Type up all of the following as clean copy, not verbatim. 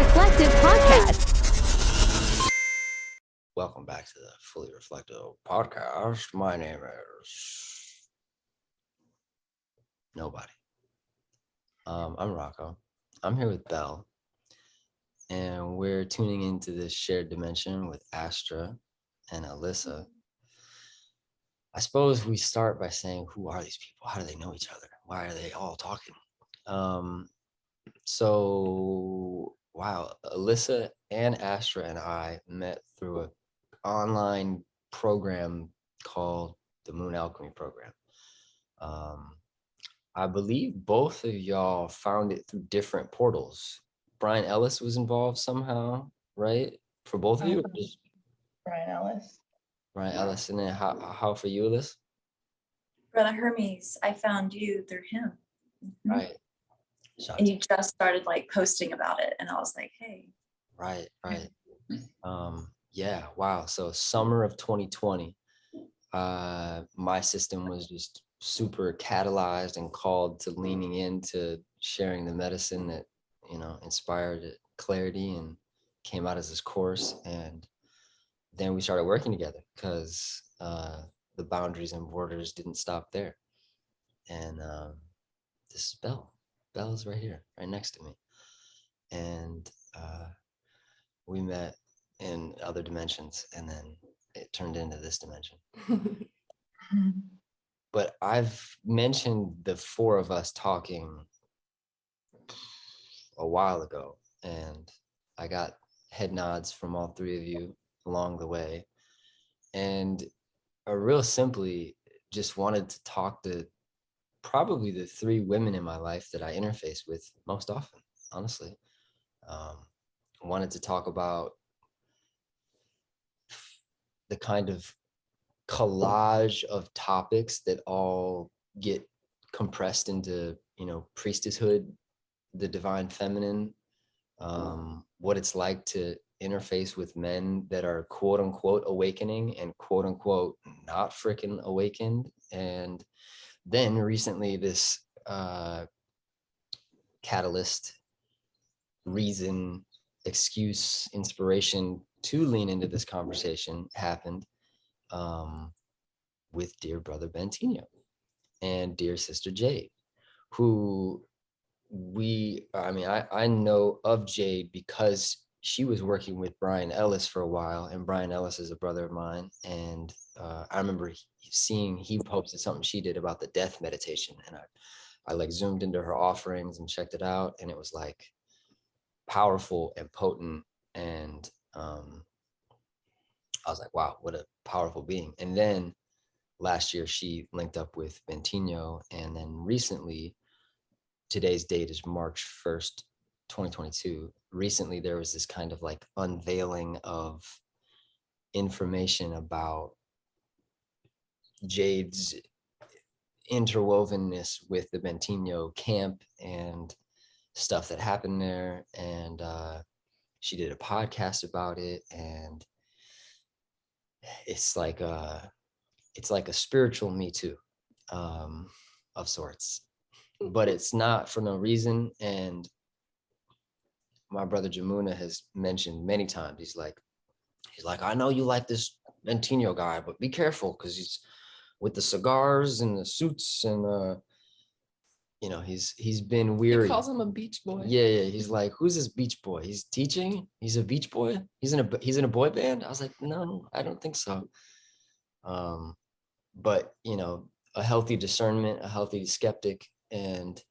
Reflective Podcast. Welcome back to the Fully Reflective Podcast. My name is nobody. I'm Rocco. I'm here with Belle, and we're tuning into this shared dimension with Astra and Alyssa. I suppose we start by saying, who are these people? How do they know each other? Why are they all talking? Wow, Alyssa and Astra and I met through an online program called the Moon Alchemy Program. I believe both of y'all found it through different portals. Brian Ellis was involved somehow, right? For both of you? Just Brian Ellis. Brian Ellis. And then how for you, Alyssa? Brother Hermes, I found you through him. Mm-hmm. Right. And you just started like posting about it, and I was like, hey. Right. Yeah, wow. So summer of 2020, my system was just super catalyzed and called to leaning into sharing the medicine that, inspired clarity and came out as this course. And then we started working together because the boundaries and borders didn't stop there. And this is Belle. Belle's right here, right next to me. And we met in other dimensions, and then it turned into this dimension. But I've mentioned the four of us talking a while ago, and I got head nods from all three of you along the way. And I real simply just wanted to talk to probably the three women in my life that I interface with most often, honestly. Wanted to talk about the kind of collage of topics that all get compressed into, priestesshood, the divine feminine, what it's like to interface with men that are quote unquote awakening and quote unquote not freaking awakened. And then recently this catalyst, reason, excuse, inspiration to lean into this conversation happened with dear brother Bentinho and dear sister Jade, who I know of Jade because she was working with Brian Ellis for a while, and Brian Ellis is a brother of mine. And I remember seeing he posted something she did about the death meditation, and I like zoomed into her offerings and checked it out, and it was like powerful and potent. And I was like, wow, what a powerful being. And then last year she linked up with Bentinho, and then recently, today's date is March 1st, 2022. Recently, there was this kind of like unveiling of information about Jade's interwovenness with the Bentinho camp and stuff that happened there. And she did a podcast about it. And it's like a spiritual Me Too of sorts. But it's not for no reason. And my brother Jamuna has mentioned many times, he's like, I know you like this Bentinho guy, but be careful because he's with the cigars and the suits, and he's been weary. He calls him a beach boy. Yeah. He's like, who's this beach boy? He's teaching? He's a beach boy? He's in a boy band? I was like, no, I don't think so. But a healthy discernment, a healthy skeptic, and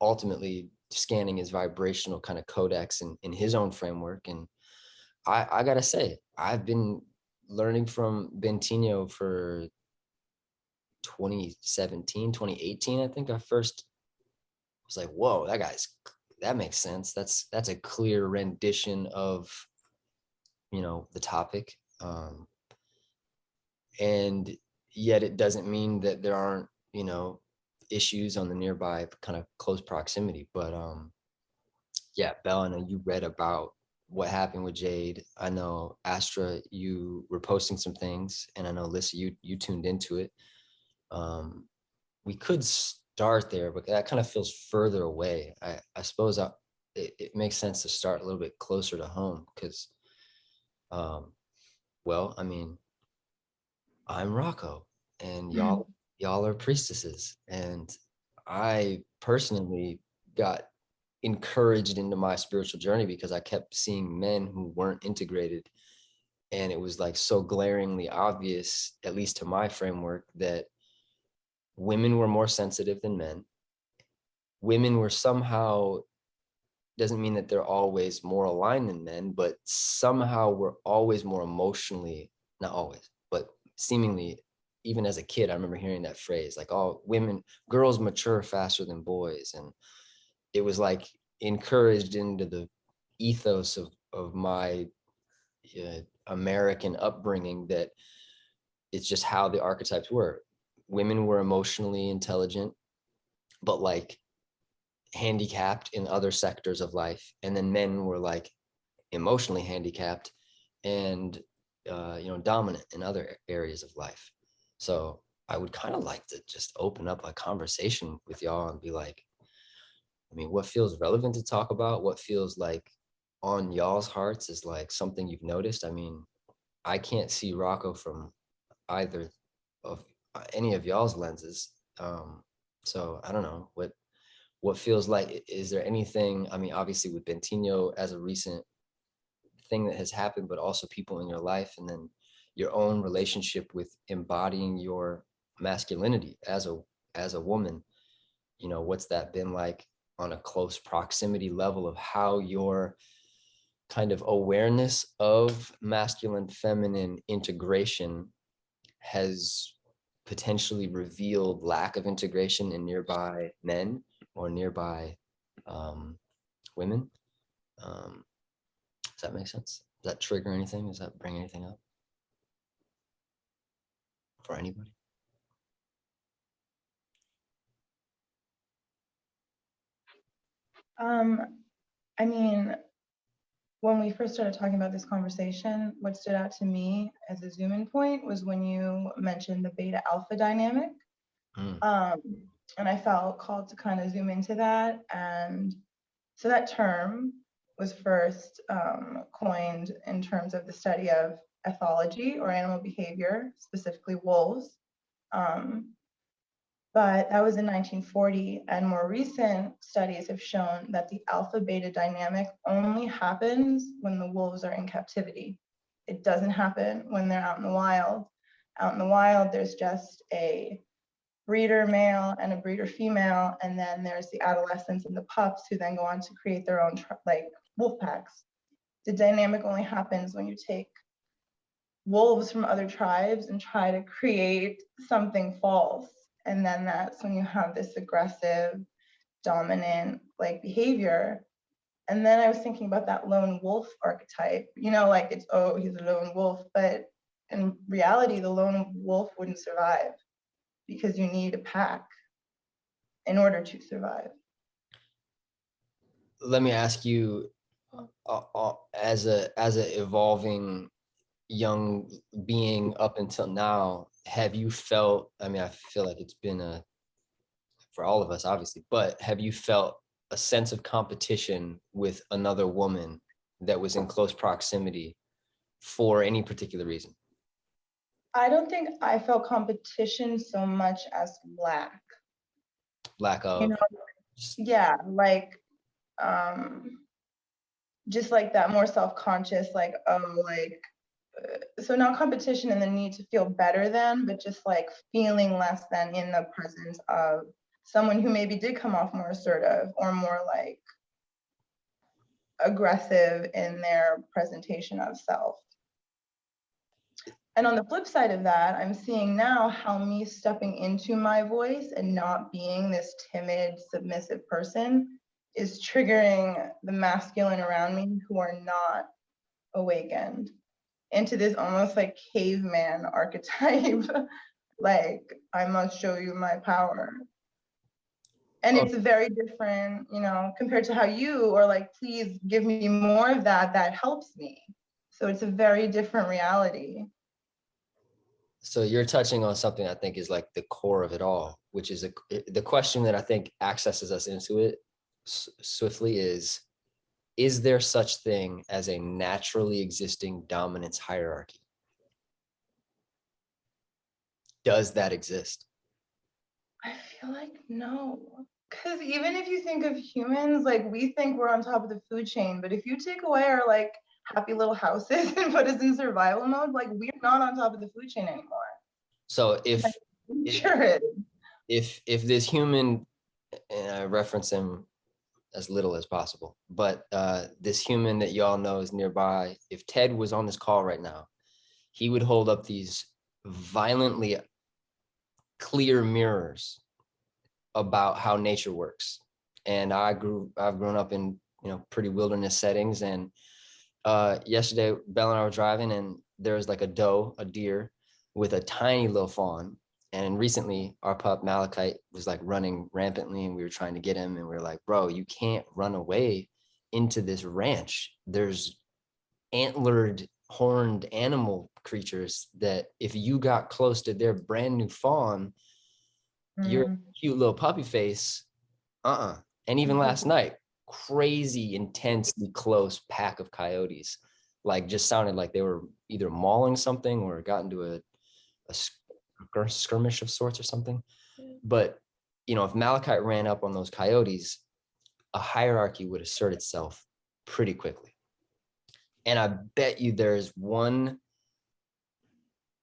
ultimately scanning his vibrational kind of codex in his own framework. And I gotta say, I've been learning from Bentinho for 2017, 2018. I think I first was like, whoa, that makes sense. That's a clear rendition of, the topic. And yet it doesn't mean that there aren't, issues on the nearby kind of close proximity. But yeah, Belle, I know you read about what happened with Jade. I know Astra, you were posting some things, and I know Alyssa, you tuned into it. We could start there, but that kind of feels further away. I suppose it makes sense to start a little bit closer to home because, well, I mean, I'm Rocco, and y'all are priestesses, and I personally got encouraged into my spiritual journey because I kept seeing men who weren't integrated, and it was like so glaringly obvious, at least to my framework, that women were more sensitive than men. Women were somehow, doesn't mean that they're always more aligned than men, but somehow we're always more emotionally, not always, but seemingly, even as a kid, I remember hearing that phrase, like, oh, girls mature faster than boys. And it was like encouraged into the ethos of my American upbringing that it's just how the archetypes were. Women were emotionally intelligent, but like handicapped in other sectors of life, and then men were like emotionally handicapped and dominant in other areas of life. So I would kind of like to just open up a conversation with y'all and be like, I mean, what feels relevant to talk about, what feels like on y'all's hearts is like something you've noticed. I mean, I can't see Rocco from either of any of y'all's lenses. So I don't know what feels like. Is there anything, I mean, obviously with Bentinho as a recent thing that has happened, but also people in your life, and then your own relationship with embodying your masculinity as a woman, what's that been like on a close proximity level of how your kind of awareness of masculine feminine integration has potentially revealed lack of integration in nearby men or nearby women. Does that make sense? Does that trigger anything? Does that bring anything up for anybody? I mean, when we first started talking about this conversation, what stood out to me as a zoom in point was when you mentioned the beta alpha dynamic. And I felt called to kind of zoom into that. And so that term was first coined in terms of the study of ethology or animal behavior, specifically wolves. But that was in 1940, and more recent studies have shown that the alpha-beta dynamic only happens when the wolves are in captivity. It doesn't happen when they're out in the wild. Out in the wild, there's just a breeder male and a breeder female, and then there's the adolescents and the pups who then go on to create their own wolf packs. The dynamic only happens when you take wolves from other tribes and try to create something false. And then that's when you have this aggressive, dominant behavior. And then I was thinking about that lone wolf archetype, like it's, oh, he's a lone wolf. But in reality, the lone wolf wouldn't survive because you need a pack in order to survive. Let me ask you, as a evolving young being up until now, have you felt, I mean, I feel like it's been for all of us, obviously, but have you felt a sense of competition with another woman that was in close proximity for any particular reason? I don't think I felt competition so much as lack of, yeah, just like that more self-conscious, so not competition and the need to feel better than, but just like feeling less than in the presence of someone who maybe did come off more assertive or more aggressive in their presentation of self. And on the flip side of that, I'm seeing now how me stepping into my voice and not being this timid, submissive person is triggering the masculine around me who are not awakened into this almost like caveman archetype. I must show you my power. And it's very different, compared to how you are please give me more of that. That helps me. So it's a very different reality. So you're touching on something I think is like the core of it all, which is the question that I think accesses us into it swiftly is, is there such thing as a naturally existing dominance hierarchy? Does that exist? I feel like no. Because even if you think of humans, like we think we're on top of the food chain, but if you take away our like happy little houses and put us in survival mode, like we're not on top of the food chain anymore. So Sure is. if this human, and I reference him as little as possible, but this human that y'all know is nearby, if Ted was on this call right now, he would hold up these violently clear mirrors about how nature works. And I've grown up in, pretty wilderness settings. And yesterday, Belle and I were driving, and there was like a deer with a tiny little fawn. And recently our pup Malachite was like running rampantly, and we were trying to get him, and we were like, bro, you can't run away into this ranch. There's antlered, horned animal creatures that if you got close to their brand new fawn, your cute little puppy face, And even last night, crazy, intensely close pack of coyotes, like just sounded like they were either mauling something or got into a skirmish of sorts or something. But, if Malachite ran up on those coyotes, a hierarchy would assert itself pretty quickly. And I bet you there's one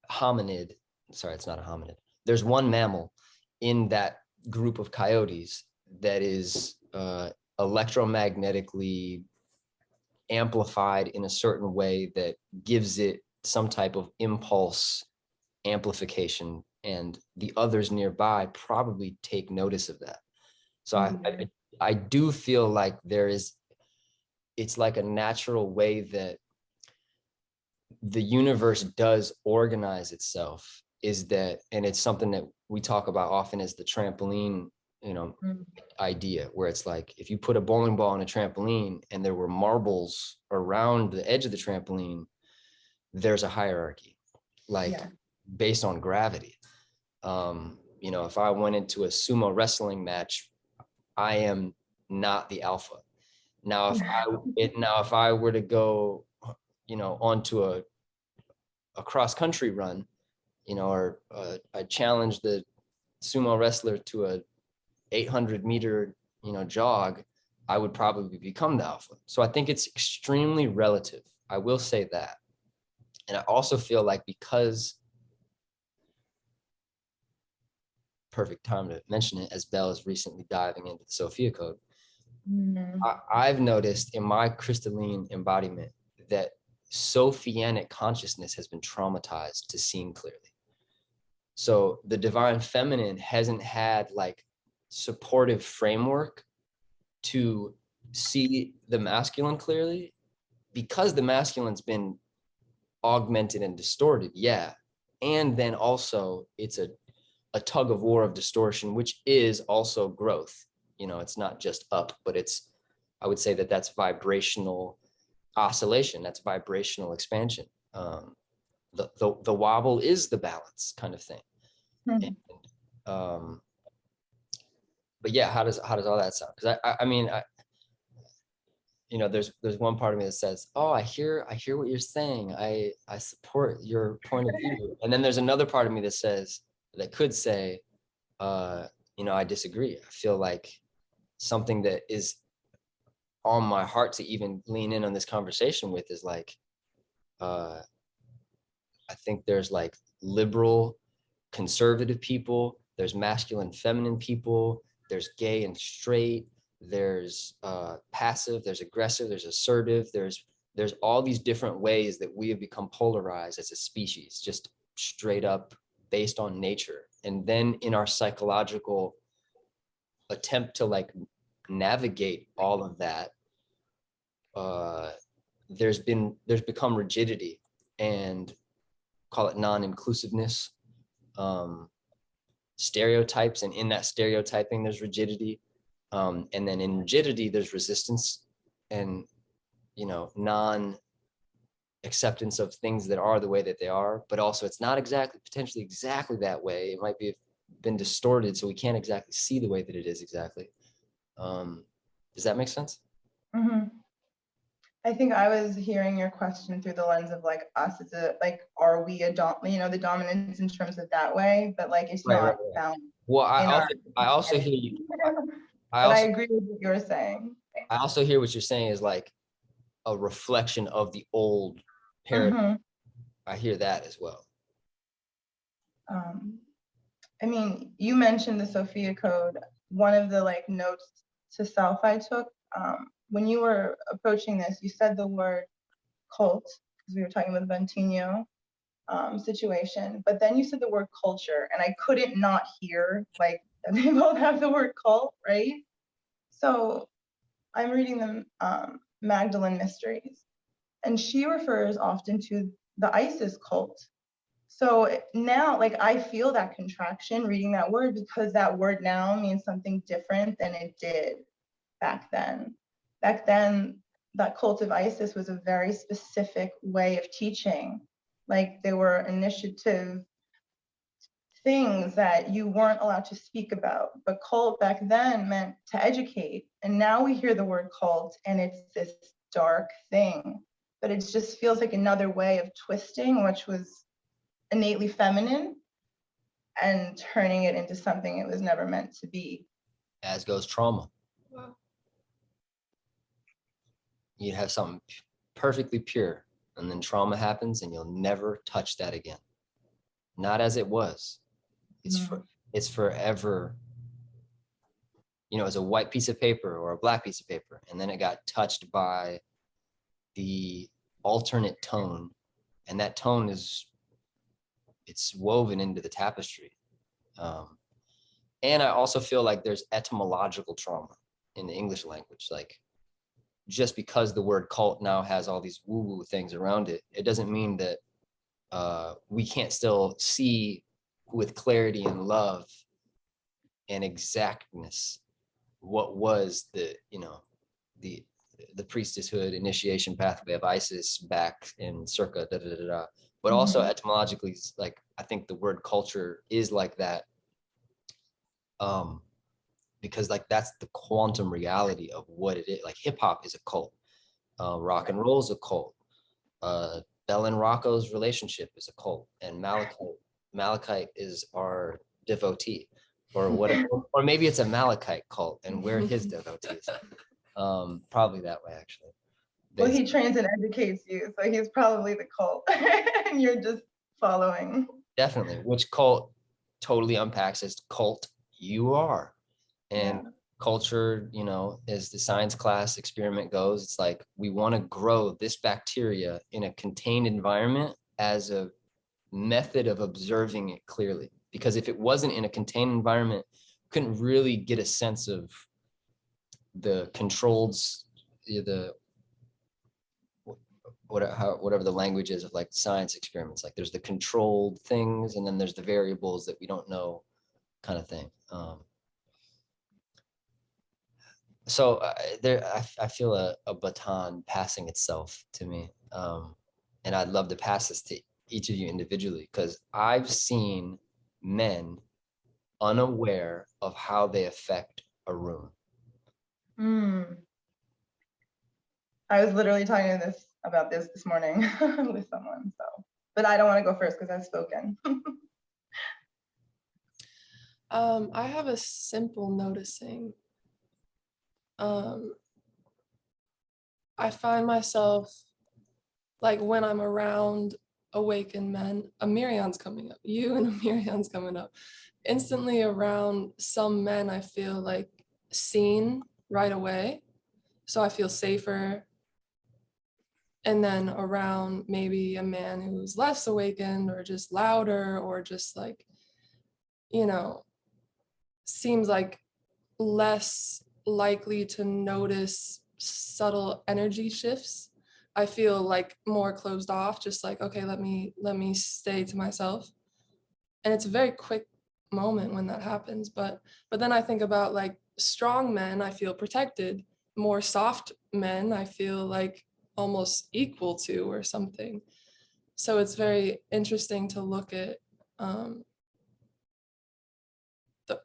hominid, sorry, it's not a hominid. There's one mammal in that group of coyotes that is electromagnetically amplified in a certain way that gives it some type of impulse amplification, and the others nearby probably take notice of that. So I do feel like it's like a natural way that the universe does organize itself, is that, and it's something that we talk about often as the trampoline, idea, where it's like, if you put a bowling ball on a trampoline and there were marbles around the edge of the trampoline, there's a hierarchy, based on gravity. If I went into a sumo wrestling match, I am not the alpha. Now, if I were to go, onto a cross country run, or I challenge the sumo wrestler to a 800-meter, jog, I would probably become the alpha. So I think it's extremely relative. I will say that. And I also feel like, because, perfect time to mention it, as Belle is recently diving into the Sophia Code, I've noticed in my crystalline embodiment that Sophianic consciousness has been traumatized to seeing clearly. So the divine feminine hasn't had like supportive framework to see the masculine clearly, because the masculine's been augmented and distorted. And then also it's a tug of war of distortion, which is also growth. It's not just up, but I would say that's vibrational oscillation. That's vibrational expansion. The wobble is the balance kind of thing. And, but yeah, how does all that sound? Because I mean, there's one part of me that says, oh, I hear what you're saying. I support your point of view. And then there's another part of me that could say, I disagree. I feel like something that is on my heart to even lean in on this conversation with is like, I think there's like liberal, conservative people, there's masculine, feminine people, there's gay and straight, there's passive, there's aggressive, there's assertive, there's all these different ways that we have become polarized as a species, just straight up based on nature. And then in our psychological attempt to like navigate all of that, there's become rigidity, and call it non-inclusiveness, stereotypes, and in that stereotyping there's rigidity, and then in rigidity there's resistance and non-acceptance of things that are the way that they are, but also it's not potentially exactly that way. It might be been distorted, so we can't exactly see the way that it is exactly. Does that make sense? I think I was hearing your question through the lens of like us as a, like, are we a the dominance in terms of that way, but like it's Right, right, not right. found Well, in our. I also hear you. I But I also agree with what you were saying. hear what you're saying is like a reflection of the old paradigm. Mhm. I hear that as well. I mean, you mentioned the Sophia Code. One of the like notes to self I took, when you were approaching this, you said the word cult, because we were talking about the Bentinho situation, but then you said the word culture, and I couldn't not hear like they both have the word cult, right? So I'm reading the Magdalene Mysteries, and she refers often to the Isis cult. So now, like, I feel that contraction reading that word, because that word now means something different than it did back then. Back then, that cult of Isis was a very specific way of teaching. Like, there were initiative things that you weren't allowed to speak about. But cult back then meant to educate. And now we hear the word cult and it's this dark thing. But it just feels like another way of twisting, which was innately feminine, and turning it into something it was never meant to be. As goes trauma. Wow. You'd have something perfectly pure, and then trauma happens, and you'll never touch that again. Not as it was. It's forever. You know, as a white piece of paper or a black piece of paper, and then it got touched by the alternate tone, and that tone it's woven into the tapestry. And I also feel like there's etymological trauma in the English language. Like, just because the word cult now has all these woo-woo things around it, it doesn't mean that we can't still see with clarity and love and exactness what was the, you know, the priestesshood initiation pathway of Isis back in circa da da da da. But also etymologically, like, I think the word culture is like that, because like that's the quantum reality of what it is. Like, hip hop is a cult, rock and roll is a cult, Bell and Rocco's relationship is a cult, and Malachite is our devotee, or whatever, or maybe it's a Malachite cult and we're his devotees. Probably that way, actually. Well, he trains and educates you, so he's probably the cult, and you're just following. Definitely. Which cult totally unpacks as cult you are. And culture, you know, as the science class experiment goes, it's like we want to grow this bacteria in a contained environment as a method of observing it clearly. Because if it wasn't in a contained environment, couldn't really get a sense of the controlled, the whatever the language is of like science experiments. Like, there's the controlled things, and then there's the variables that we don't know, kind of thing. So I feel a baton passing itself to me, and I'd love to pass this to each of you individually, because I've seen men unaware of how they affect a room. I was literally talking about this morning with someone. So, but I don't want to go first because I've spoken. I have a simple noticing. I find myself, like, when I'm around awakened men, a Miriam's coming up, you and a Miriam's coming up. Instantly around some men, I feel like seen right away. So I feel safer. And then around maybe a man who's less awakened or just louder or just like, you know, seems like less likely to notice subtle energy shifts. I feel like more closed off, just like, okay, let me stay to myself. And it's a very quick moment when that happens. But then I think about like strong men, I feel protected. More soft men, I feel like almost equal to or something. So it's very interesting to look at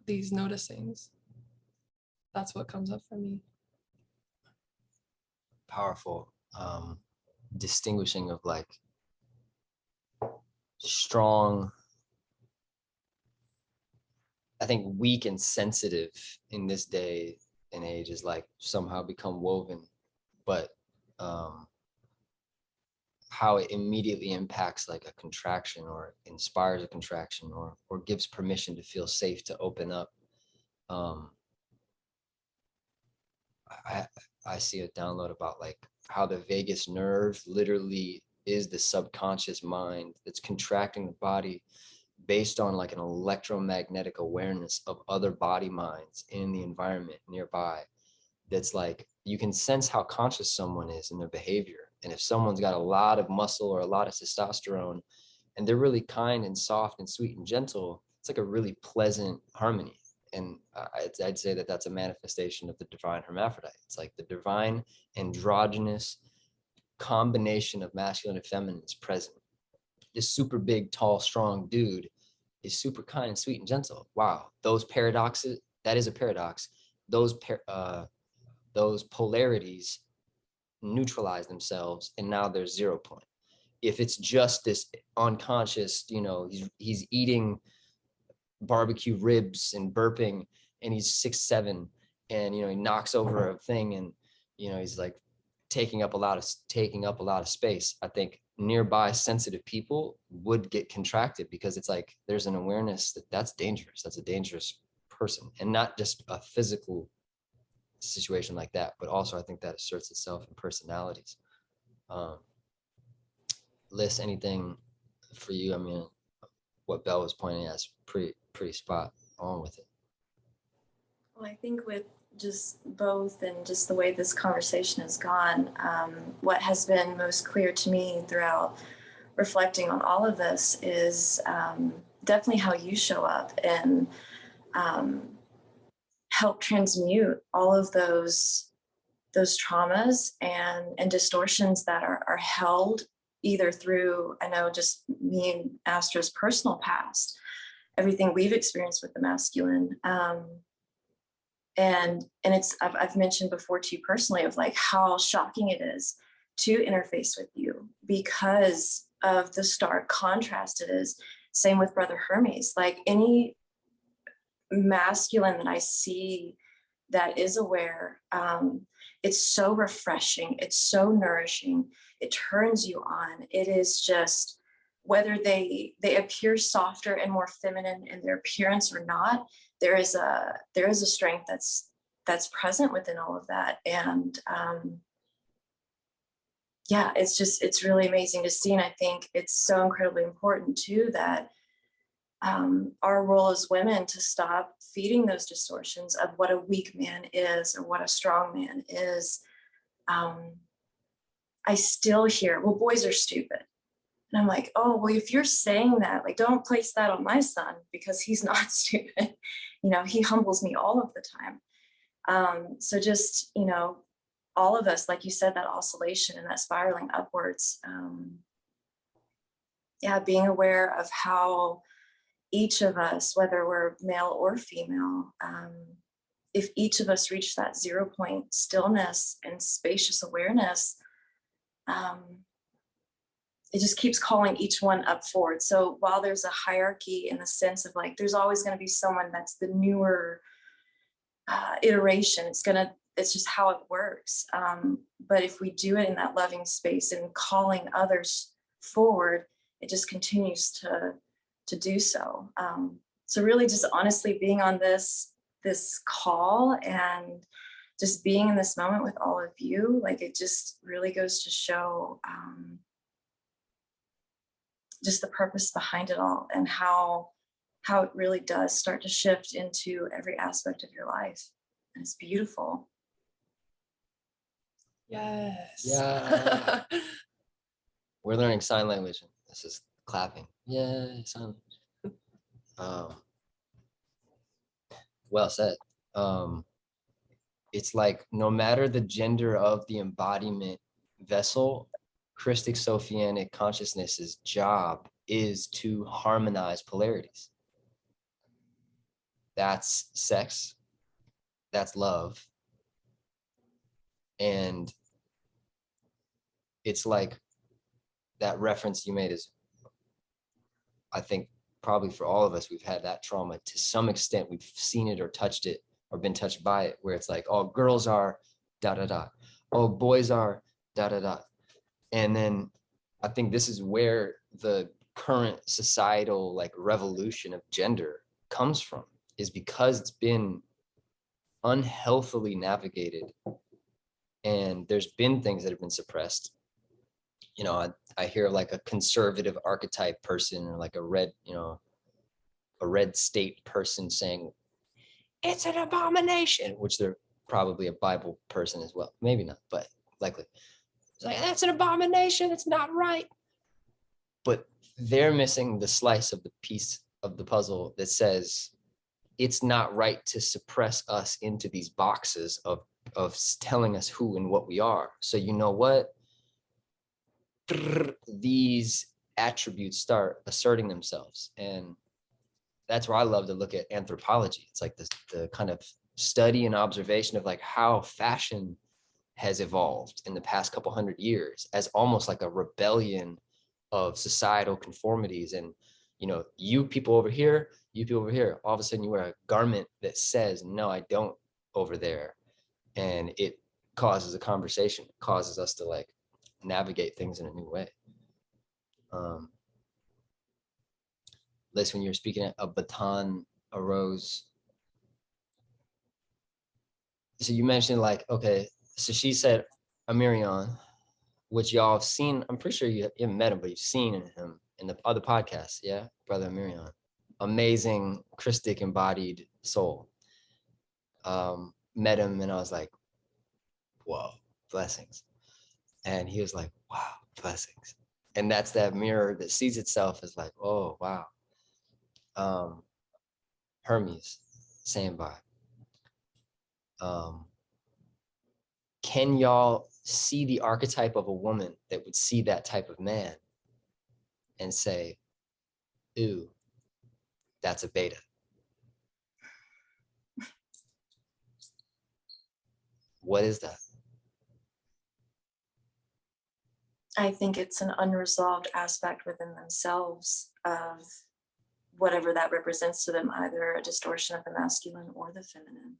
these noticings. That's what comes up for me. Powerful. distinguishing of like strong, I think weak and sensitive in this day and age is like somehow become woven, but how it immediately impacts like a contraction or inspires a contraction or gives permission to feel safe to open up. I see a download about like how the vagus nerve literally is the subconscious mind that's contracting the body based on like an electromagnetic awareness of other body minds in the environment nearby. That's like, you can sense how conscious someone is in their behavior. And if someone's got a lot of muscle or a lot of testosterone and they're really kind and soft and sweet and gentle, it's like a really pleasant harmony. And I'd say that that's a manifestation of the divine hermaphrodite. It's like the divine androgynous combination of masculine and feminine is present. This super big, tall, strong dude is super kind and sweet and gentle. Wow, those paradoxes, that is a paradox. Those polarities neutralize themselves, and now there's 0 point. If it's just this unconscious, he's eating barbecue ribs and burping, and he's 6'7", and he knocks over a thing, and he's like taking up a lot of space. I think nearby sensitive people would get contracted because it's like there's an awareness that that's dangerous. That's a dangerous person, and not just a physical situation like that, but also I think that asserts itself in personalities. Liz, anything for you? I mean, what Belle was pointing at is pretty spot on with it. Well, I think with just both and just the way this conversation has gone, what has been most clear to me throughout reflecting on all of this is definitely how you show up and help transmute all of those traumas and distortions that are held either through, I know, just me and Astra's personal past, everything we've experienced with the masculine. And it's, I've mentioned before to you personally of like how shocking it is to interface with you because of the stark contrast it is. Same with Brother Hermes. Like any masculine that I see that is aware, it's so refreshing, it's so nourishing, it turns you on. It is just, whether they appear softer and more feminine in their appearance or not, there is a strength that's present within all of that. And yeah, it's really amazing to see. And I think it's so incredibly important too that our role as women to stop feeding those distortions of what a weak man is or what a strong man is. I still hear, well, boys are stupid. And I'm like, oh, well, if you're saying that, like, don't place that on my son because he's not stupid. He humbles me all of the time. So just, all of us, like you said, that oscillation and that spiraling upwards. Being aware of how each of us, whether we're male or female, if each of us reach that 0 point stillness and spacious awareness, it just keeps calling each one up forward. So while there's a hierarchy in the sense of like, there's always going to be someone that's the newer iteration. It's just how it works. But if we do it in that loving space and calling others forward, it just continues to do so. So really just honestly being on this call and just being in this moment with all of you, like it just really goes to show just the purpose behind it all and how it really does start to shift into every aspect of your life. And it's beautiful. Yes. Yeah. We're learning sign language. And this is clapping. Yeah, sign language. Well said. It's like no matter the gender of the embodiment vessel, Christic Sophianic consciousness's job is to harmonize polarities. That's sex, that's love. And it's like that reference you made is, I think probably for all of us, we've had that trauma to some extent. We've seen it or touched it or been touched by it, where it's like, oh, girls are da da da, oh, boys are da da da. And then I think this is where the current societal like revolution of gender comes from, is because it's been unhealthily navigated, and there's been things that have been suppressed. You know, I hear like a conservative archetype person, or like a red, you know, a red state person saying it's an abomination, which they're probably a Bible person as well. Maybe not, but likely. It's like, that's an abomination. It's not right. But they're missing the slice of the piece of the puzzle that says it's not right to suppress us into these boxes of telling us who and what we are. So you know what? These attributes start asserting themselves. And that's where I love to look at anthropology. It's like the kind of study and observation of like how fashion has evolved in the past couple hundred years as almost like a rebellion of societal conformities. And, you know, you people over here, all of a sudden you wear a garment that says, no, I don't, over there. And it causes a conversation, causes us to like navigate things in a new way. Liz, when you were speaking, a baton arose. So you mentioned like, okay, so she said Amirion, which y'all have seen. I'm pretty sure you haven't met him, but you've seen him in the other podcasts. Yeah, Brother Amirion. Amazing Christic embodied soul. Met him and I was like, whoa, blessings. And he was like, wow, blessings. And that's that mirror that sees itself as like, oh, wow. Hermes, same vibe. Can y'all see the archetype of a woman that would see that type of man and say, ooh, that's a beta? What is that? I think it's an unresolved aspect within themselves of whatever that represents to them, either a distortion of the masculine or the feminine.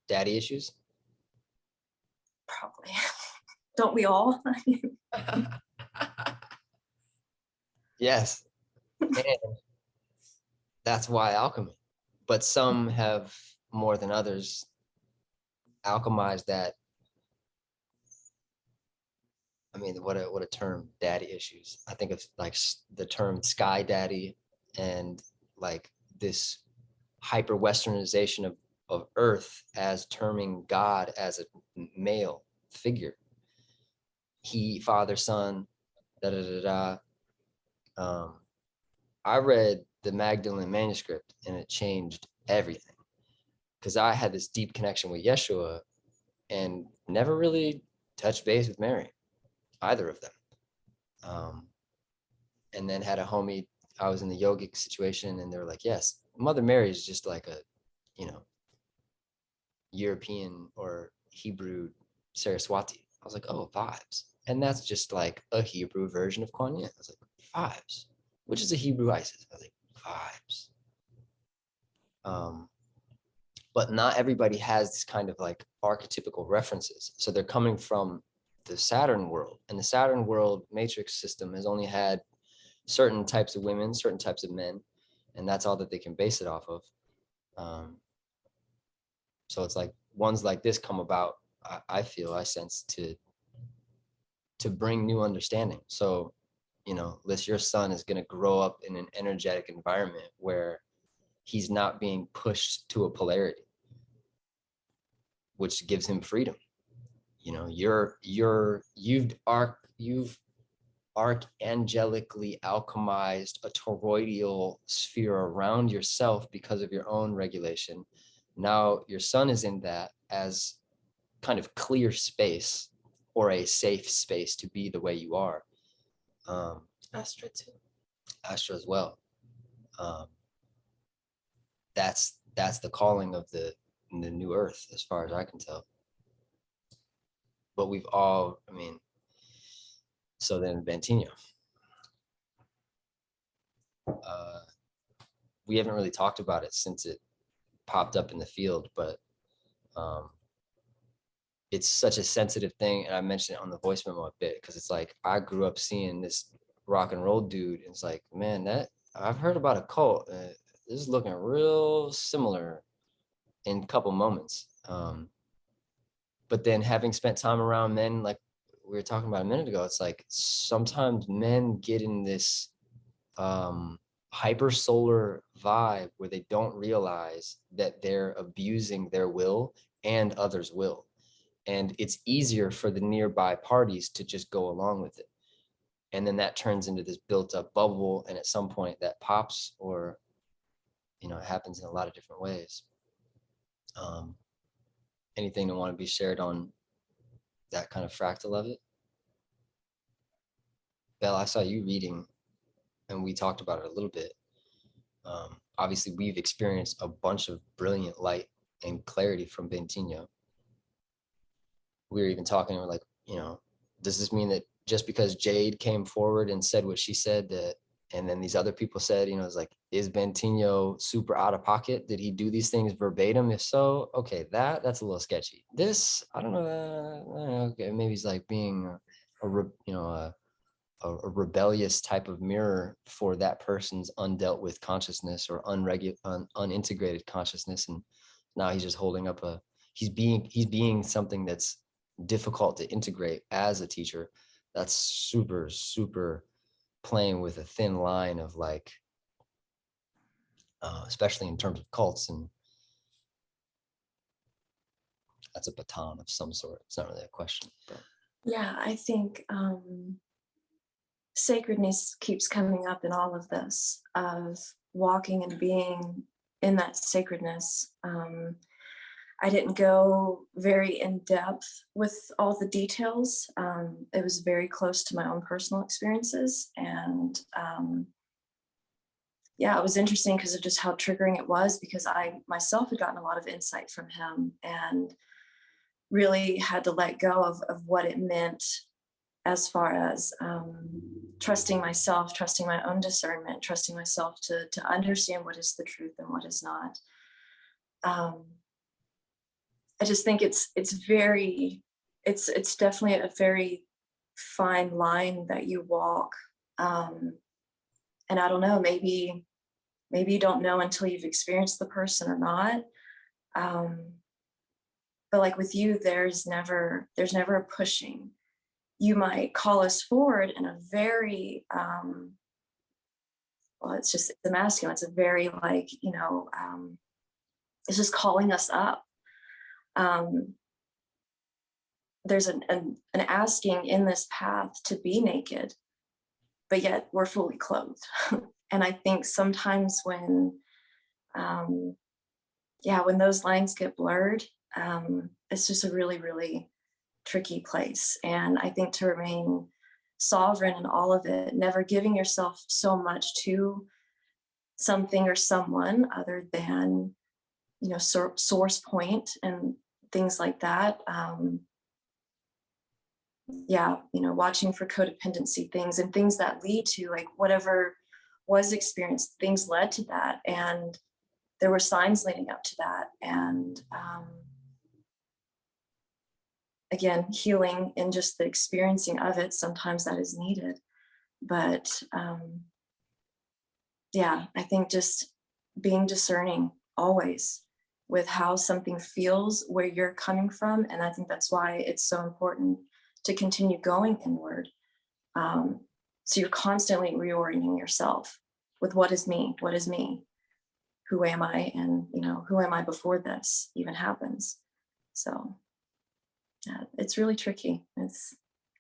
Daddy issues? Probably. Don't we all? Yes. And that's why alchemy. But some have more than others alchemized that. I mean, what a term, daddy issues. I think of like the term sky daddy and like this hyper westernization of earth as terming God as a male figure. He, father, son, da da da da. I read the Magdalene manuscript and it changed everything, because I had this deep connection with Yeshua and never really touched base with Mary, either of them. And then had a homie, I was in the yogic situation and they were like, yes, Mother Mary is just like a, you know, European or Hebrew Saraswati. I was like, oh, vibes. And that's just like a Hebrew version of Kuan Yin. I was like, vibes. Which is a Hebrew Isis. I was like, vibes. But not everybody has this kind of like archetypical references. So they're coming from the Saturn world, and the Saturn world matrix system has only had certain types of women, certain types of men, and that's all that they can base it off of. So it's like ones like this come about, I sense, to bring new understanding. So, you know, Liz, your son is going to grow up in an energetic environment where he's not being pushed to a polarity, which gives him freedom. You know, you've archangelically alchemized a toroidal sphere around yourself because of your own regulation. Now your son is in that as kind of clear space or a safe space to be the way you are. Astra too. Astra as well. That's the calling of the new earth, as far as I can tell. but we've all, I mean, so then Bentinho. We haven't really talked about it since it popped up in the field, but it's such a sensitive thing. And I mentioned it on the voice memo a bit, because it's like, I grew up seeing this rock and roll dude. And it's like, man, that I've heard about a cult. This is looking real similar in a couple moments. But then having spent time around men, like we were talking about a minute ago, it's like sometimes men get in this hypersolar vibe where they don't realize that they're abusing their will and others' will. And it's easier for the nearby parties to just go along with it. And then that turns into this built up bubble. And at some point that pops, or, you know, it happens in a lot of different ways. Anything that want to be shared on that kind of fractal of it? Belle, I saw you reading and we talked about it a little bit. Obviously we've experienced a bunch of brilliant light and clarity from Bentinho. We were even talking, we're like, you know, does this mean that just because Jade came forward and said what she said, that, and then these other people said, you know, it's like, is Bentinho super out of pocket? Did he do these things verbatim? If so, okay, that's a little sketchy. This, I don't know. Okay, maybe he's like being a rebellious type of mirror for that person's undealt with consciousness or unintegrated consciousness, and now he's just holding up he's being something that's difficult to integrate as a teacher. That's super playing with a thin line of like, especially in terms of cults, and that's a baton of some sort. It's not really a question, but Yeah, I think sacredness keeps coming up in all of this, of walking and being in that sacredness. I didn't go very in depth with all the details. It was very close to my own personal experiences. And yeah, it was interesting because of just how triggering it was, because I myself had gotten a lot of insight from him and really had to let go of what it meant as far as trusting myself, trusting my own discernment, trusting myself to understand what is the truth and what is not. I just think it's definitely a very fine line that you walk. And I don't know, maybe you don't know until you've experienced the person or not. But like with you, there's never a pushing. You might call us forward in a very, well, it's the masculine. It's a very like, you know, it's just calling us up. There's an asking in this path to be naked, but yet we're fully clothed. And I think sometimes when those lines get blurred, it's just a really, really tricky place. And I think to remain sovereign in all of it, never giving yourself so much to something or someone other than, you know, source point and things like that. You know, watching for codependency things and things that lead to like whatever was experienced, things led to that. And there were signs leading up to that. And again, healing and just the experiencing of it, sometimes that is needed. But I think just being discerning always with how something feels, where you're coming from. And I think that's why it's so important to continue going inward. So you're constantly reorienting yourself with what is me, who am I, and you know, who am I before this even happens. So it's really tricky. And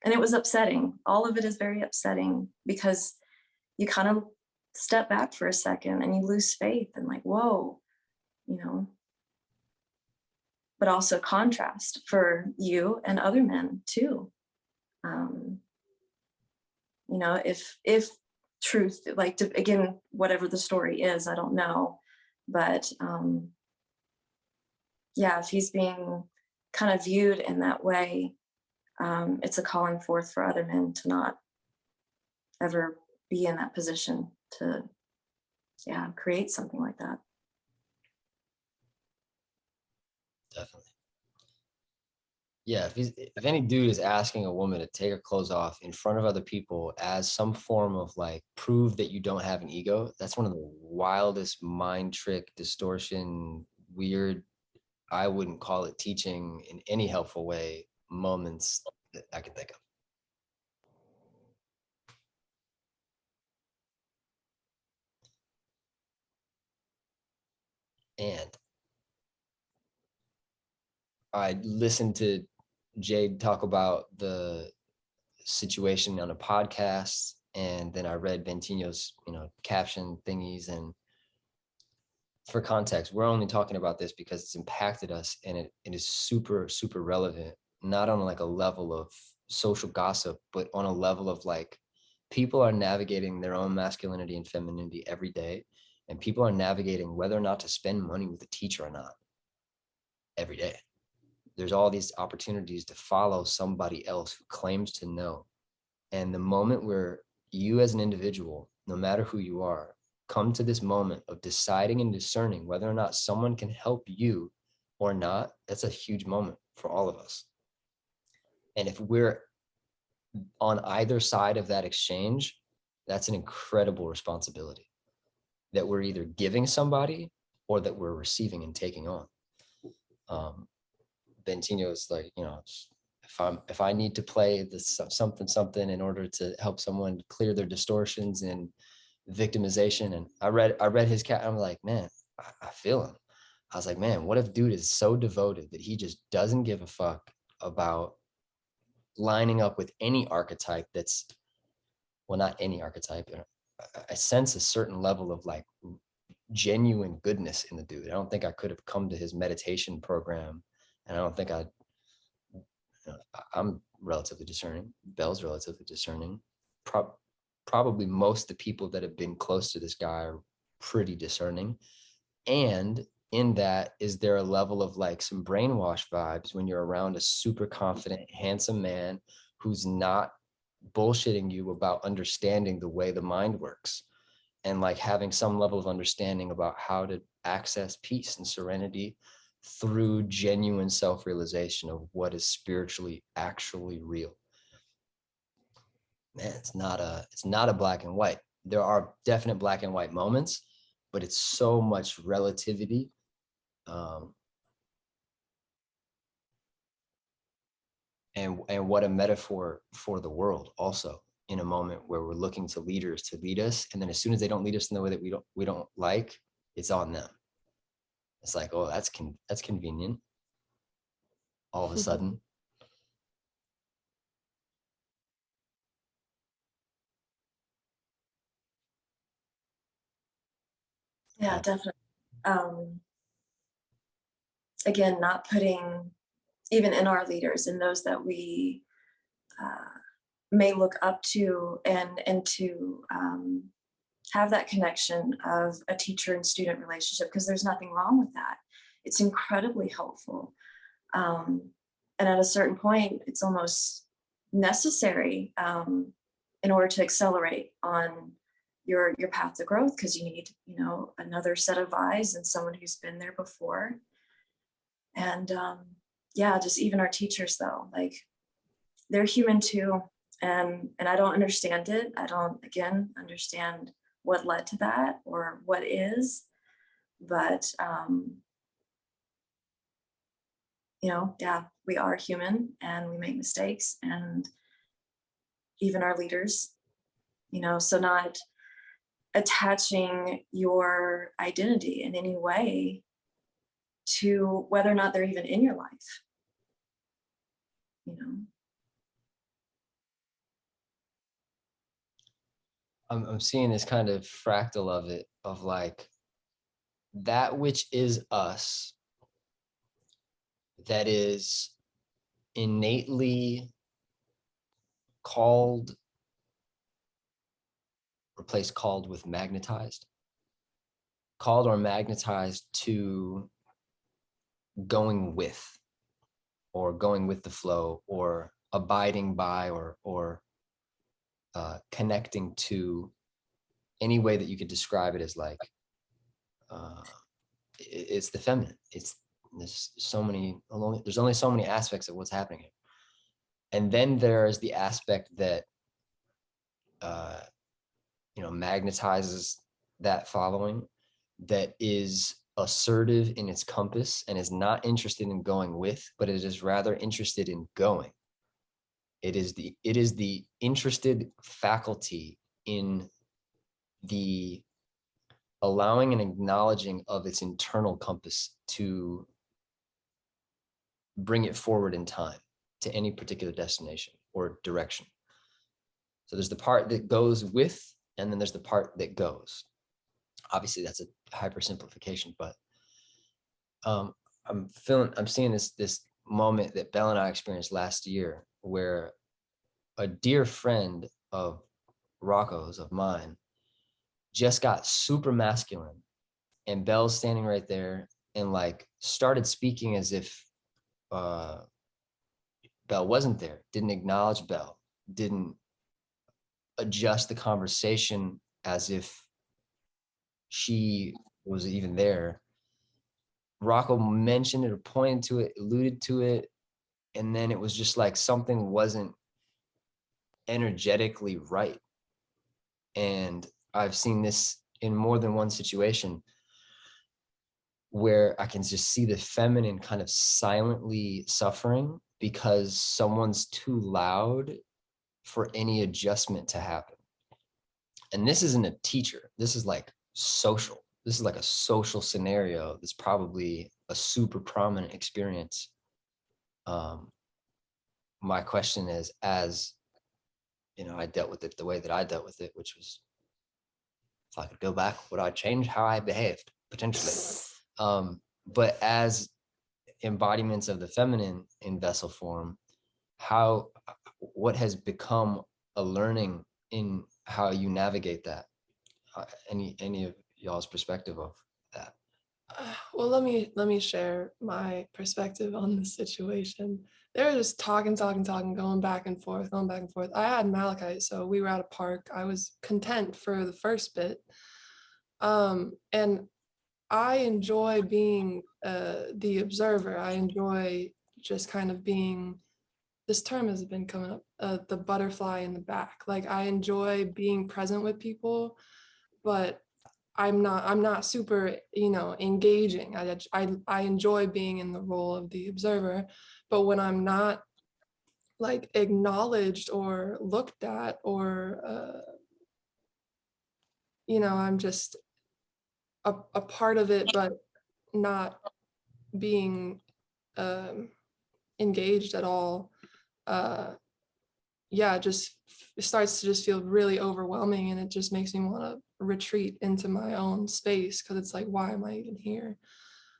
it was upsetting. All of it is very upsetting because you kind of step back for a second and you lose faith and like, whoa, you know. But also contrast for you and other men too. You know, if truth, like again, whatever the story is, I don't know, but if he's being kind of viewed in that way, it's a calling forth for other men to not ever be in that position to, create something like that. Definitely. Yeah, if any dude is asking a woman to take her clothes off in front of other people as some form of like prove that you don't have an ego, that's one of the wildest mind trick, distortion, weird, I wouldn't call it teaching in any helpful way, moments that I can think of. And I listened to Jade talk about the situation on a podcast, and then I read Bentino's, caption thingies. And for context, we're only talking about this because it's impacted us, and it is super, super relevant, not on like a level of social gossip, but on a level of like people are navigating their own masculinity and femininity every day, and people are navigating whether or not to spend money with a teacher or not every day. There's all these opportunities to follow somebody else who claims to know. And the moment where you as an individual, no matter who you are, come to this moment of deciding and discerning whether or not someone can help you or not, that's a huge moment for all of us. And if we're on either side of that exchange, that's an incredible responsibility that we're either giving somebody or that we're receiving and taking on. Bentino is like, if I need to play this something in order to help someone clear their distortions and victimization. And I read his cat. I'm like, man, I feel him. I was like, man, what if dude is so devoted that he just doesn't give a fuck about lining up with any archetype that's, well, not any archetype. I sense a certain level of like genuine goodness in the dude. I don't think I could have come to his meditation program, and I don't think I'm relatively discerning. Belle's relatively discerning. Probably most of the people that have been close to this guy are pretty discerning. And in that, is there a level of like some brainwash vibes when you're around a super confident, handsome man who's not bullshitting you about understanding the way the mind works, and like having some level of understanding about how to access peace and serenity through genuine self-realization of what is spiritually actually real. Man, it's not a black and white. There are definite black and white moments, but it's so much relativity. And what a metaphor for the world also, in a moment where we're looking to leaders to lead us, and then as soon as they don't lead us in the way that we don't like, it's on them. It's like, oh, that's convenient all of a sudden. Yeah, definitely. Again, not putting, even in our leaders, in those that we may look up to, and to have that connection of a teacher and student relationship, because there's nothing wrong with that. It's incredibly helpful. And at a certain point, it's almost necessary in order to accelerate on your path to growth, because you need, another set of eyes and someone who's been there before. And just even our teachers, though, like, they're human too. And I don't understand it. I don't, again, understand what led to that or what is, but we are human and we make mistakes, and even our leaders, so not attaching your identity in any way to whether or not they're even in your life. I'm seeing this kind of fractal of it, of like that which is us, that is innately called, replace called with magnetized, called or magnetized to going with, or going with the flow, or abiding by or connecting to, any way that you could describe it, as like it's the feminine. There's only so many aspects of what's happening here. And then there's the aspect that magnetizes that following, that is assertive in its compass and is not interested in going with, but it is rather interested in going. It is the interested faculty in the allowing and acknowledging of its internal compass to bring it forward in time to any particular destination or direction. So there's the part that goes with, and then there's the part that goes. Obviously, that's a hypersimplification, but I'm seeing this moment that Belle and I experienced last year, where a dear friend of Rocco's, of mine, just got super masculine, and Belle's standing right there and like started speaking as if Belle wasn't there, didn't acknowledge Belle, didn't adjust the conversation as if she was even there. Rocco mentioned it or pointed to it, alluded to it, and then it was just like something wasn't energetically right. And I've seen this in more than one situation where I can just see the feminine kind of silently suffering because someone's too loud for any adjustment to happen. And this isn't a teacher. This is like social. This is like a social scenario that's probably a super prominent experience. My question is, as I dealt with it the way that I dealt with it, which was, if I could go back, would I change how I behaved? Potentially. But as embodiments of the feminine in vessel form, what has become a learning in how you navigate that? Any of y'all's perspective of that? Well, let me share my perspective on the situation. They were just talking, going back and forth. I had Malachite, so we were at a park. I was content for the first bit. And I enjoy being the observer. I enjoy just kind of being, this term has been coming up, the butterfly in the back. Like, I enjoy being present with people, but I'm not super, engaging. I enjoy being in the role of the observer, but when I'm not like acknowledged or looked at, or I'm just a part of it, but not being engaged at all. It starts to just feel really overwhelming, and it just makes me want to retreat into my own space, because it's like, why am I even here?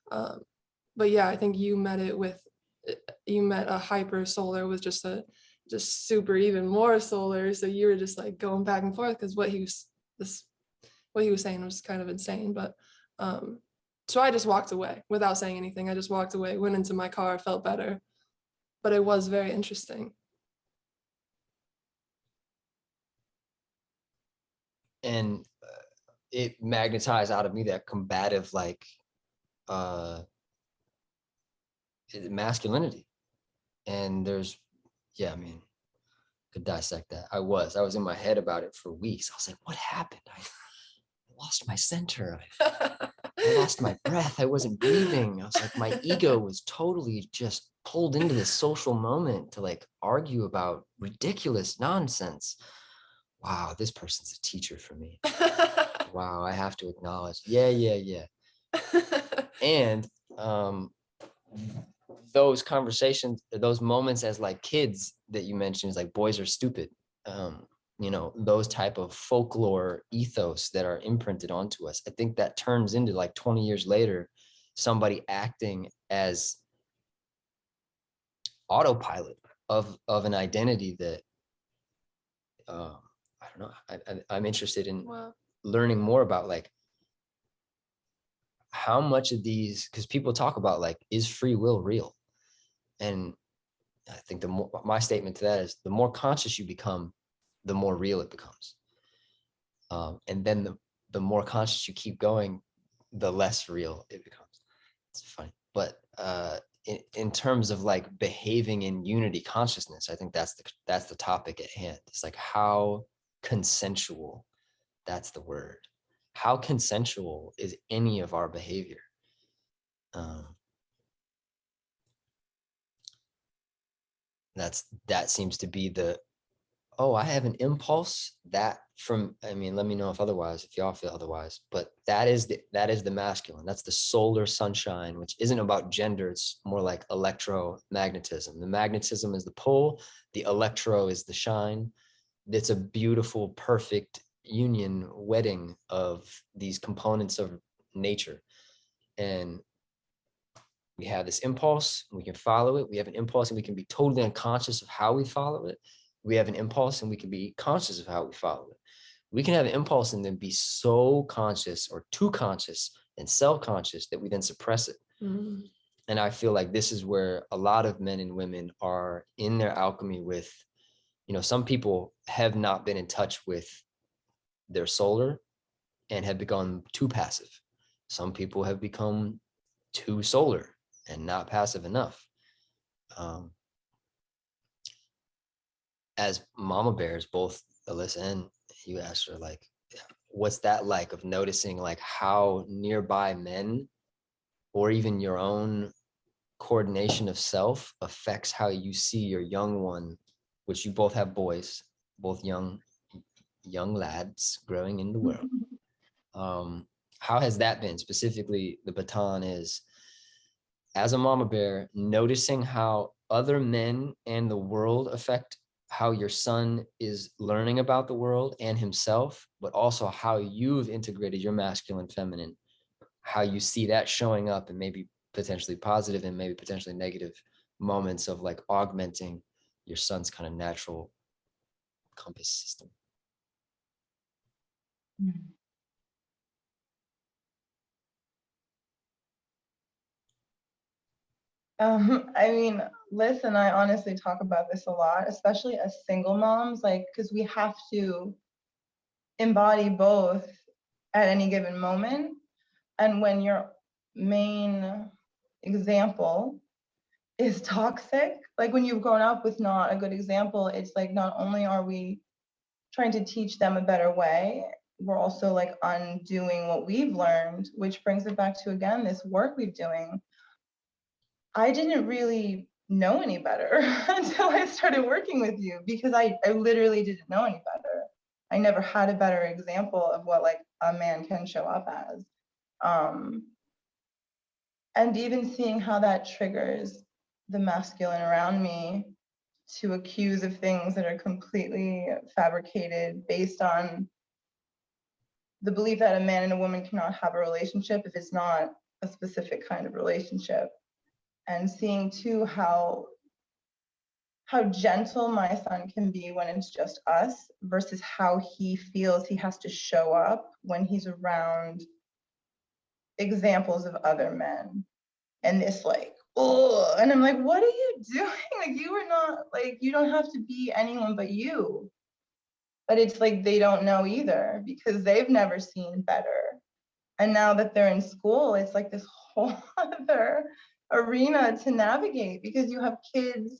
But yeah, I think you met a hyper solar with just super even more solar, so you were just like going back and forth, because what he was saying was kind of insane. But so I just walked away without saying anything. I just walked away, went into my car, felt better, but it was very interesting. And it magnetized out of me that combative, like masculinity. And there's, could dissect that. I was in my head about it for weeks. I was like, what happened? I lost my center. I lost my breath. I wasn't breathing. I was like, my ego was totally just pulled into this social moment to like argue about ridiculous nonsense. Wow, this person's a teacher for me. Wow, I have to acknowledge. Yeah. And those conversations, those moments as like kids that you mentioned, is like boys are stupid. Those type of folklore ethos that are imprinted onto us. I think that turns into like 20 years later, somebody acting as autopilot of an identity that I don't know. I'm interested in learning more about like how much of these, because people talk about like, is free will real? And I think the more, my statement to that is the more conscious you become, the more real it becomes. And then the more conscious you keep going, the less real it becomes. It's funny. But in terms of like behaving in unity consciousness, I think that's the topic at hand. It's like how consensual, that's the word. How consensual is any of our behavior? That seems to be the, oh, I have an impulse that from, I mean, let me know if otherwise, if y'all feel otherwise, but that is the masculine. That's the solar sunshine, which isn't about gender. It's more like electromagnetism. The magnetism is the pull, the electro is the shine. It's a beautiful, perfect union wedding of these components of nature. And we have this impulse, we can follow it. We have an impulse and we can be totally unconscious of how we follow it. We have an impulse and we can be conscious of how we follow it. We can have an impulse and then be so conscious or too conscious and self-conscious that we then suppress it. Mm. And I feel like this is where a lot of men and women are in their alchemy with, you know, some people have not been in touch with their solar and have become too passive. Some people have become too solar and not passive enough. As mama bears, both Alyssa and you, asked her, like, what's that like of noticing like how nearby men or even your own coordination of self affects how you see your young one, which you both have boys, both young lads growing in the world. How has that been? Specifically, the baton is, as a mama bear, noticing how other men and the world affect how your son is learning about the world and himself, but also how you've integrated your masculine, feminine, how you see that showing up and maybe potentially positive and maybe potentially negative moments of like augmenting your son's kind of natural compass system. I mean, Liz and I honestly talk about this a lot, especially as single moms, like, because we have to embody both at any given moment. And when your main example is toxic, like when you've grown up with not a good example, it's like not only are we trying to teach them a better way, we're also like undoing what we've learned, which brings it back to, again, this work we're doing. I didn't really know any better until I started working with you, because I literally didn't know any better. I never had a better example of what like a man can show up as. And even seeing how that triggers the masculine around me to accuse of things that are completely fabricated based on the belief that a man and a woman cannot have a relationship if it's not a specific kind of relationship. And seeing too how gentle my son can be when it's just us versus how he feels he has to show up when he's around examples of other men. And this like, oh, and I'm like, what are you doing? Like, you are not, like, you don't have to be anyone but you. But it's like they don't know either because they've never seen better. And now that they're in school, it's like this whole other arena to navigate, because you have kids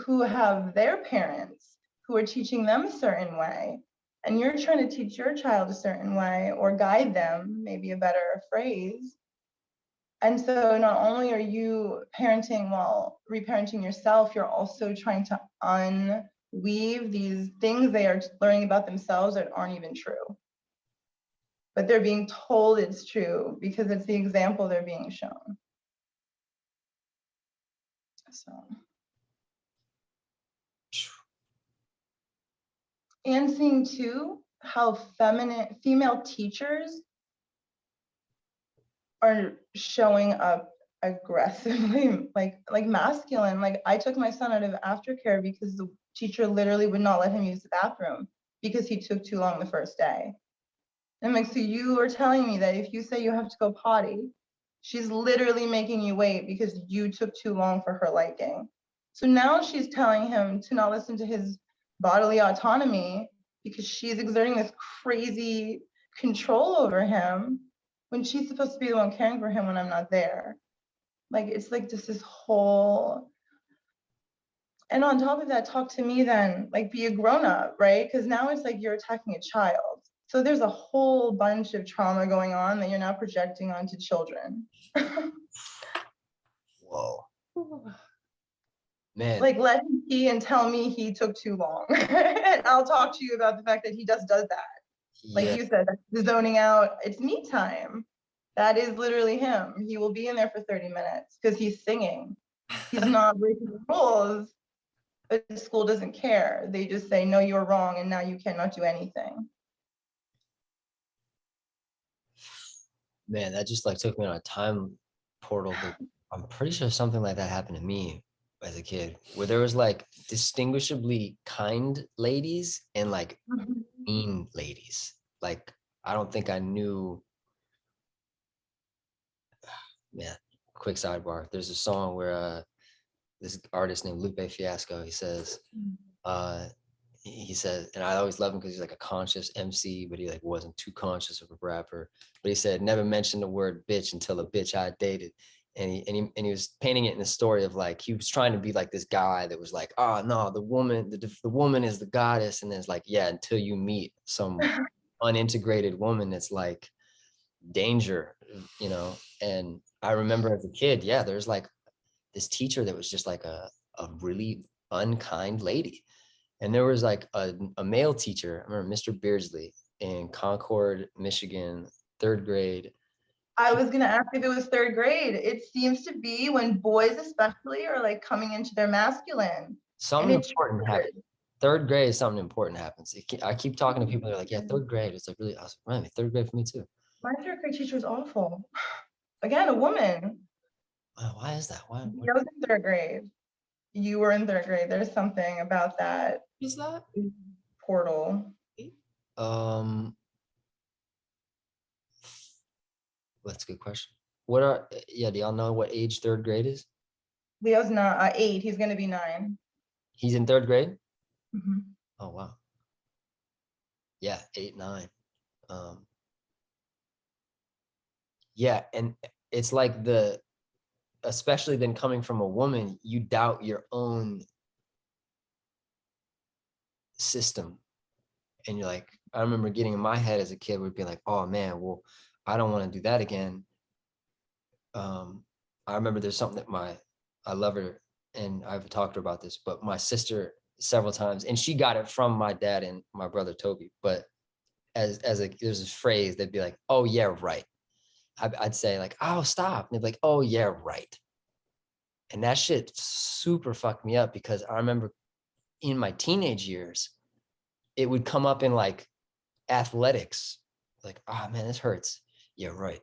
who have their parents who are teaching them a certain way, and you're trying to teach your child a certain way or guide them, maybe a better phrase. And so not only are you parenting while reparenting yourself, you're also trying to unweave these things they are learning about themselves that aren't even true. But they're being told it's true because it's the example they're being shown. So. And seeing too how female teachers are showing up aggressively, like masculine. Like, I took my son out of aftercare because the teacher literally would not let him use the bathroom because he took too long the first day. And I'm like, so you are telling me that if you say you have to go potty, she's literally making you wait because you took too long for her liking. So now she's telling him to not listen to his bodily autonomy because she's exerting this crazy control over him when she's supposed to be the one caring for him when I'm not there. Like, it's like just this whole, and on top of that, talk to me then, like, be a grown-up, right? Because now it's like you're attacking a child. So there's a whole bunch of trauma going on that you're now projecting onto children. Whoa. Man. Like, let him pee and tell me he took too long. And I'll talk to you about the fact that he just does that. Like Yeah. you said, the zoning out, it's me time. That is literally him. He will be in there for 30 minutes because he's singing. He's not breaking the rules, but the school doesn't care. They just say, no, you're wrong, and now you cannot do anything. Man, that just like took me on a time portal. But I'm pretty sure something like that happened to me as a kid, where there was like distinguishably kind ladies and like mean ladies. Like, I don't think I knew. Man, quick sidebar. There's a song where this artist named Lupe Fiasco, he says, he said, and I always love him because he's like a conscious MC, but he like wasn't too conscious of a rapper. But he said, never mention the word bitch until a bitch I dated. And he was painting it in a story of like, he was trying to be like this guy that was like, oh no, the woman is the goddess. And then it's like, yeah, until you meet some unintegrated woman that's like danger, you know. And I remember as a kid, yeah, there's like this teacher that was just like a really unkind lady. And there was like a male teacher, I remember Mr. Beardsley in Concord, Michigan, 3rd grade. I was gonna ask if it was 3rd grade. It seems to be when boys especially are like coming into their masculine. Something important happened. 3rd grade, something important happens. I keep talking to people, they're like, yeah, 3rd grade. It's like really awesome. Right, 3rd grade for me too. My 3rd grade teacher was awful. Again, a woman. Wow, why is that? Why? I was in 3rd grade. You were in 3rd grade. There's something about that Who's that? portal. That's a good question. Do y'all know what age 3rd grade is? Leo's not 8. He's gonna be 9. He's in 3rd grade? Mhm. Oh, wow. Yeah, 8, 9. Yeah, and it's like especially then coming from a woman, you doubt your own system. And you're like, I remember getting in my head as a kid would be like, oh man, well, I don't want to do that again. I remember there's something that I love her and I've talked to her about this, but my sister several times, and she got it from my dad and my brother Toby, but there's this phrase that'd be like, oh yeah, right. I'd say like, oh, stop. And they'd be like, oh yeah, right. And that shit super fucked me up because I remember in my teenage years, it would come up in like athletics, like, oh man, this hurts. Yeah, right.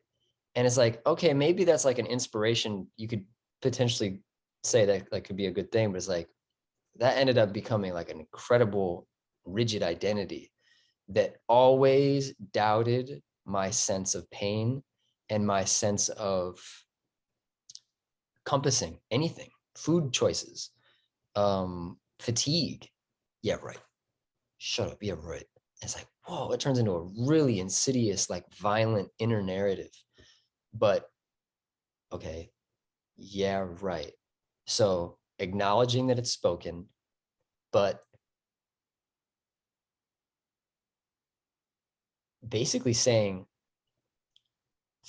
And it's like, okay, maybe that's like an inspiration. You could potentially say that like could be a good thing, but it's like that ended up becoming like an incredible rigid identity that always doubted my sense of pain and my sense of compassing anything, food choices, fatigue. Yeah, right. Shut up. Yeah, right. It's like, whoa, it turns into a really insidious, like violent inner narrative. But okay, yeah, right. So acknowledging that it's spoken, but basically saying,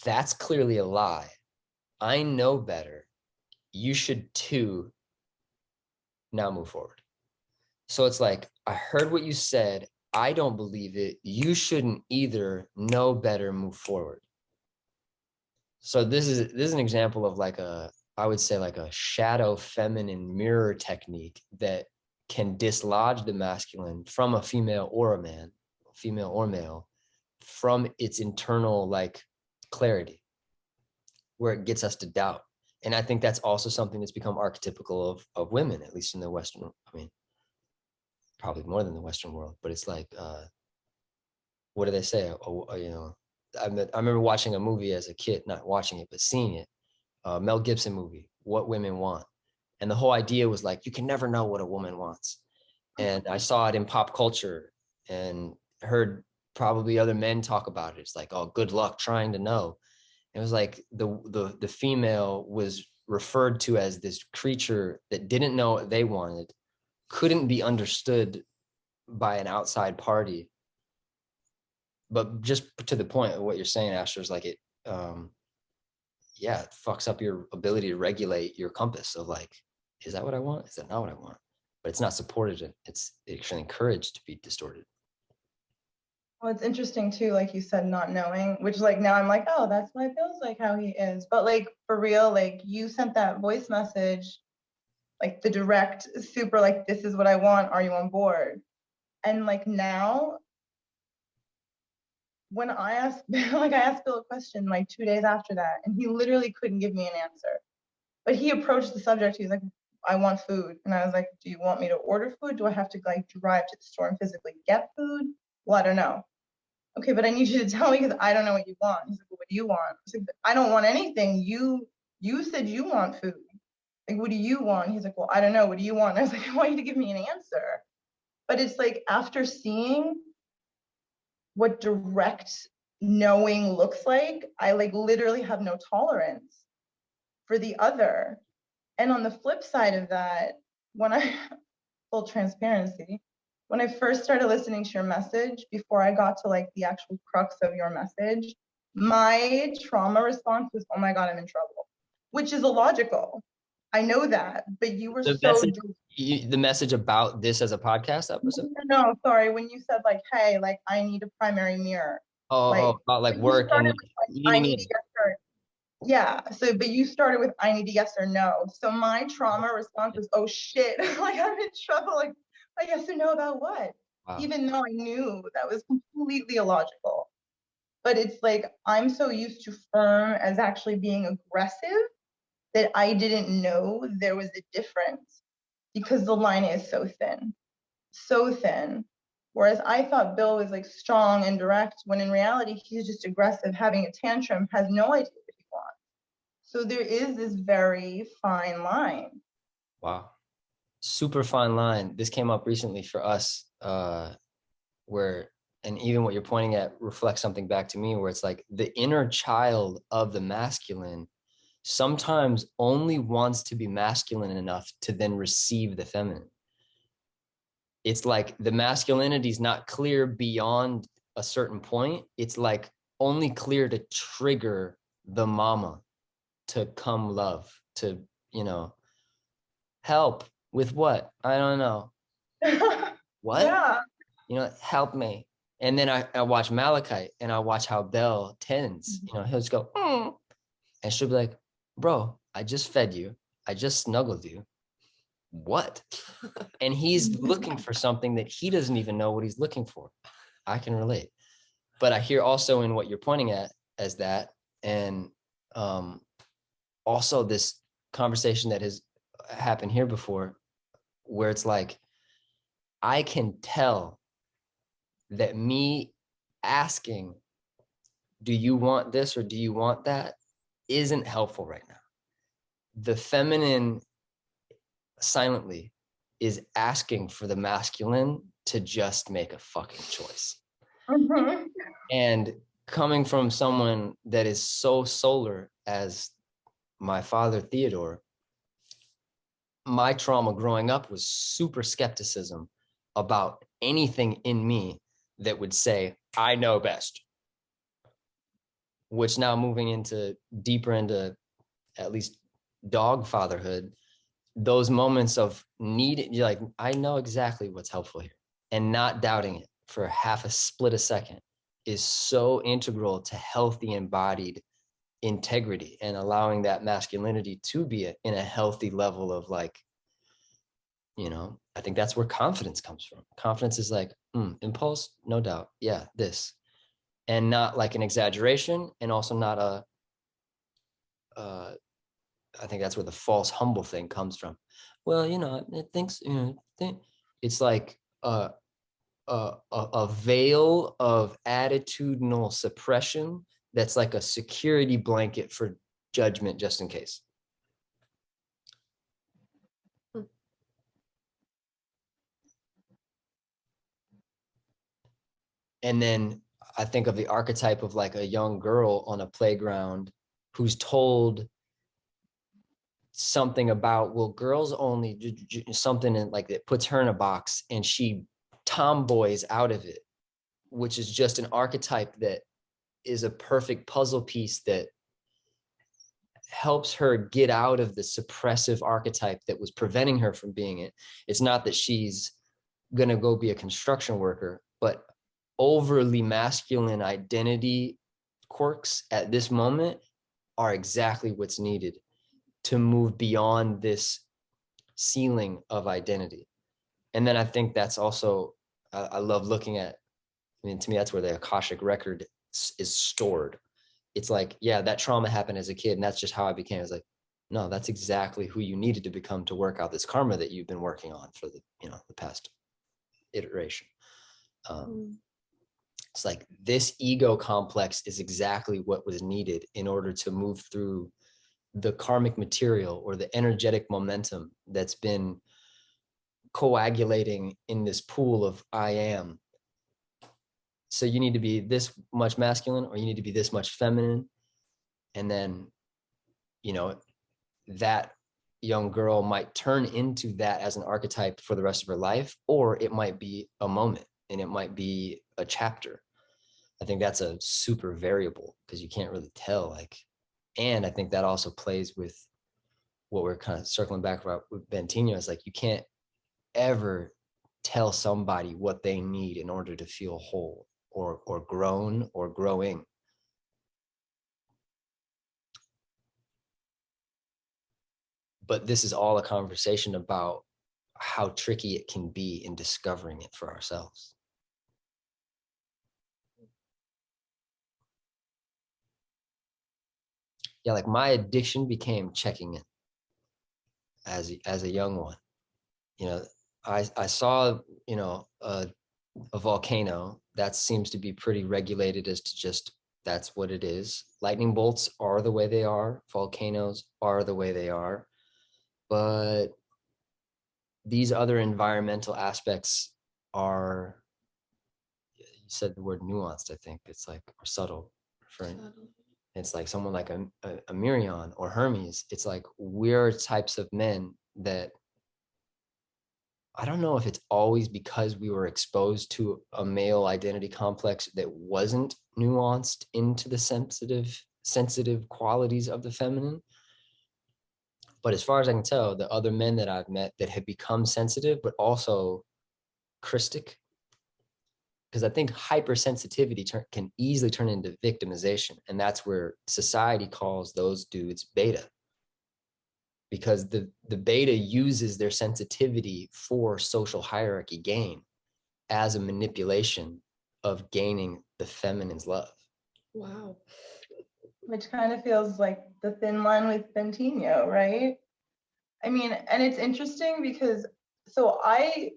that's clearly a lie. I know better. You should too. Now move forward. So it's like, I heard what you said. I don't believe it. You shouldn't either. Know better, move forward. So this is an example of like I would say like a shadow feminine mirror technique that can dislodge the masculine from a female or a man, female or male, from its internal like clarity, where it gets us to doubt. And I think that's also something that's become archetypical of women, at least in the Western, I mean, probably more than the Western world, but it's like, what do they say? You know, I remember watching a movie as a kid, not watching it, but seeing it, Mel Gibson movie, What Women Want. And the whole idea was like, you can never know what a woman wants. And I saw it in pop culture and heard probably other men talk about it. It's like, oh, good luck trying to know. It was like the female was referred to as this creature that didn't know what they wanted, couldn't be understood by an outside party. But just to the point of what you're saying, Asher, is like it, yeah, it fucks up your ability to regulate your compass of like, is that what I want? Is that not what I want? But it's not supported. It's actually encouraged to be distorted. Well, it's interesting too, like you said, not knowing, which like now I'm like, oh, that's why Bill's like how he is. But like for real, like you sent that voice message, like the direct, super like, this is what I want. Are you on board? And like now, when I asked, like I asked Bill a question like 2 days after that, and he literally couldn't give me an answer. But he approached the subject. He was like, I want food. And I was like, do you want me to order food? Do I have to like drive to the store and physically get food? Well, I don't know. Okay, but I need you to tell me because I don't know what you want. He's like, well, what do you want? I was like, I don't want anything. You said you want food. Like, what do you want? He's like, well, I don't know. What do you want? I was like, I want you to give me an answer. But it's like after seeing what direct knowing looks like, I like literally have no tolerance for the other. And on the flip side of that, when I, full transparency, when I first started listening to your message, before I got to like the actual crux of your message, my trauma response was, oh my God, I'm in trouble, which is illogical. I know that, but you were The message about this as a podcast episode? No, sorry. When you said like, hey, like I need a primary mirror. About like work and with, like, I leaning need in. a yes or yeah. So, but you started with I need a yes or no. So my trauma response was, oh shit, like I'm in trouble. Like a yes or no about what? Wow. Even though I knew that was completely illogical. But it's like I'm so used to firm as actually being aggressive that I didn't know there was a difference because the line is so thin. So thin. Whereas I thought Bill was like strong and direct, when in reality he's just aggressive, having a tantrum, has no idea what he wants. So there is this very fine line. Wow. Super fine line. This came up recently for us, where, and even what you're pointing at reflects something back to me, where it's like the inner child of the masculine sometimes only wants to be masculine enough to then receive the feminine. It's like the masculinity is not clear beyond a certain point. It's like only clear to trigger the mama to come love, to, you know, help with what? I don't know. What? Yeah. You know, help me. And then I watch Malachite and I watch how Bell tends, you know, he'll just go, and she'll be like, bro, I just fed you. I just snuggled you. What? And he's looking for something that he doesn't even know what he's looking for. I can relate. But I hear also in what you're pointing at as that, and also this conversation that has happened here before, where it's like, I can tell that me asking, do you want this or do you want that, isn't helpful right now. The feminine silently is asking for the masculine to just make a fucking choice. Mm-hmm. And coming from someone that is so solar as my father, Theodore, my trauma growing up was super skepticism about anything in me that would say, I know best. Which now moving into deeper into at least dog fatherhood, those moments of need, you're like, I know exactly what's helpful here. And not doubting it for half a split a second is so integral to healthy embodied integrity and allowing that masculinity to be in a healthy level of like, you know, I think that's where confidence comes from. Confidence is like, impulse, no doubt. Yeah, this. And not like an exaggeration, and also not a, I think that's where the false humble thing comes from. Well, you know, it thinks, you know, it's like a veil of attitudinal suppression that's like a security blanket for judgment just in case. And then I think of the archetype of like a young girl on a playground who's told something about, well, girls only something in like that puts her in a box, and she tomboys out of it, which is just an archetype that is a perfect puzzle piece that helps her get out of the suppressive archetype that was preventing her from being it. It's not that she's going to go be a construction worker, but overly masculine identity quirks at this moment are exactly what's needed to move beyond this ceiling of identity. And then I think that's also, I love looking at, I mean, to me, that's where the Akashic record is stored. It's like, yeah, that trauma happened as a kid, and that's just how I became. It's like, no, that's exactly who you needed to become to work out this karma that you've been working on for the, the past iteration. It's like this ego complex is exactly what was needed in order to move through the karmic material or the energetic momentum that's been coagulating in this pool of I am. So you need to be this much masculine, or you need to be this much feminine. And then, that young girl might turn into that as an archetype for the rest of her life, or it might be a moment and it might be a chapter. I think that's a super variable because you can't really tell. And I think that also plays with what we're kind of circling back about with Bentinho. Is like, you can't ever tell somebody what they need in order to feel whole or grown or growing. But this is all a conversation about how tricky it can be in discovering it for ourselves. Yeah, like my addiction became checking in as a young one. I saw, a volcano that seems to be pretty regulated as to just that's what it is. Lightning bolts are the way they are. Volcanoes are the way they are. But these other environmental aspects are, you said the word nuanced, I think. It's like, or subtle. It's like someone like a Mirion or Hermes. It's like, we're types of men that, I don't know if it's always because we were exposed to a male identity complex that wasn't nuanced into the sensitive qualities of the feminine. But as far as I can tell, the other men that I've met that have become sensitive, but also Christic, because I think hypersensitivity can easily turn into victimization. And that's where society calls those dudes beta. Because the beta uses their sensitivity for social hierarchy gain as a manipulation of gaining the feminine's love. Wow. Which kind of feels like the thin line with Bentinho, right? I mean, and it's interesting because, so I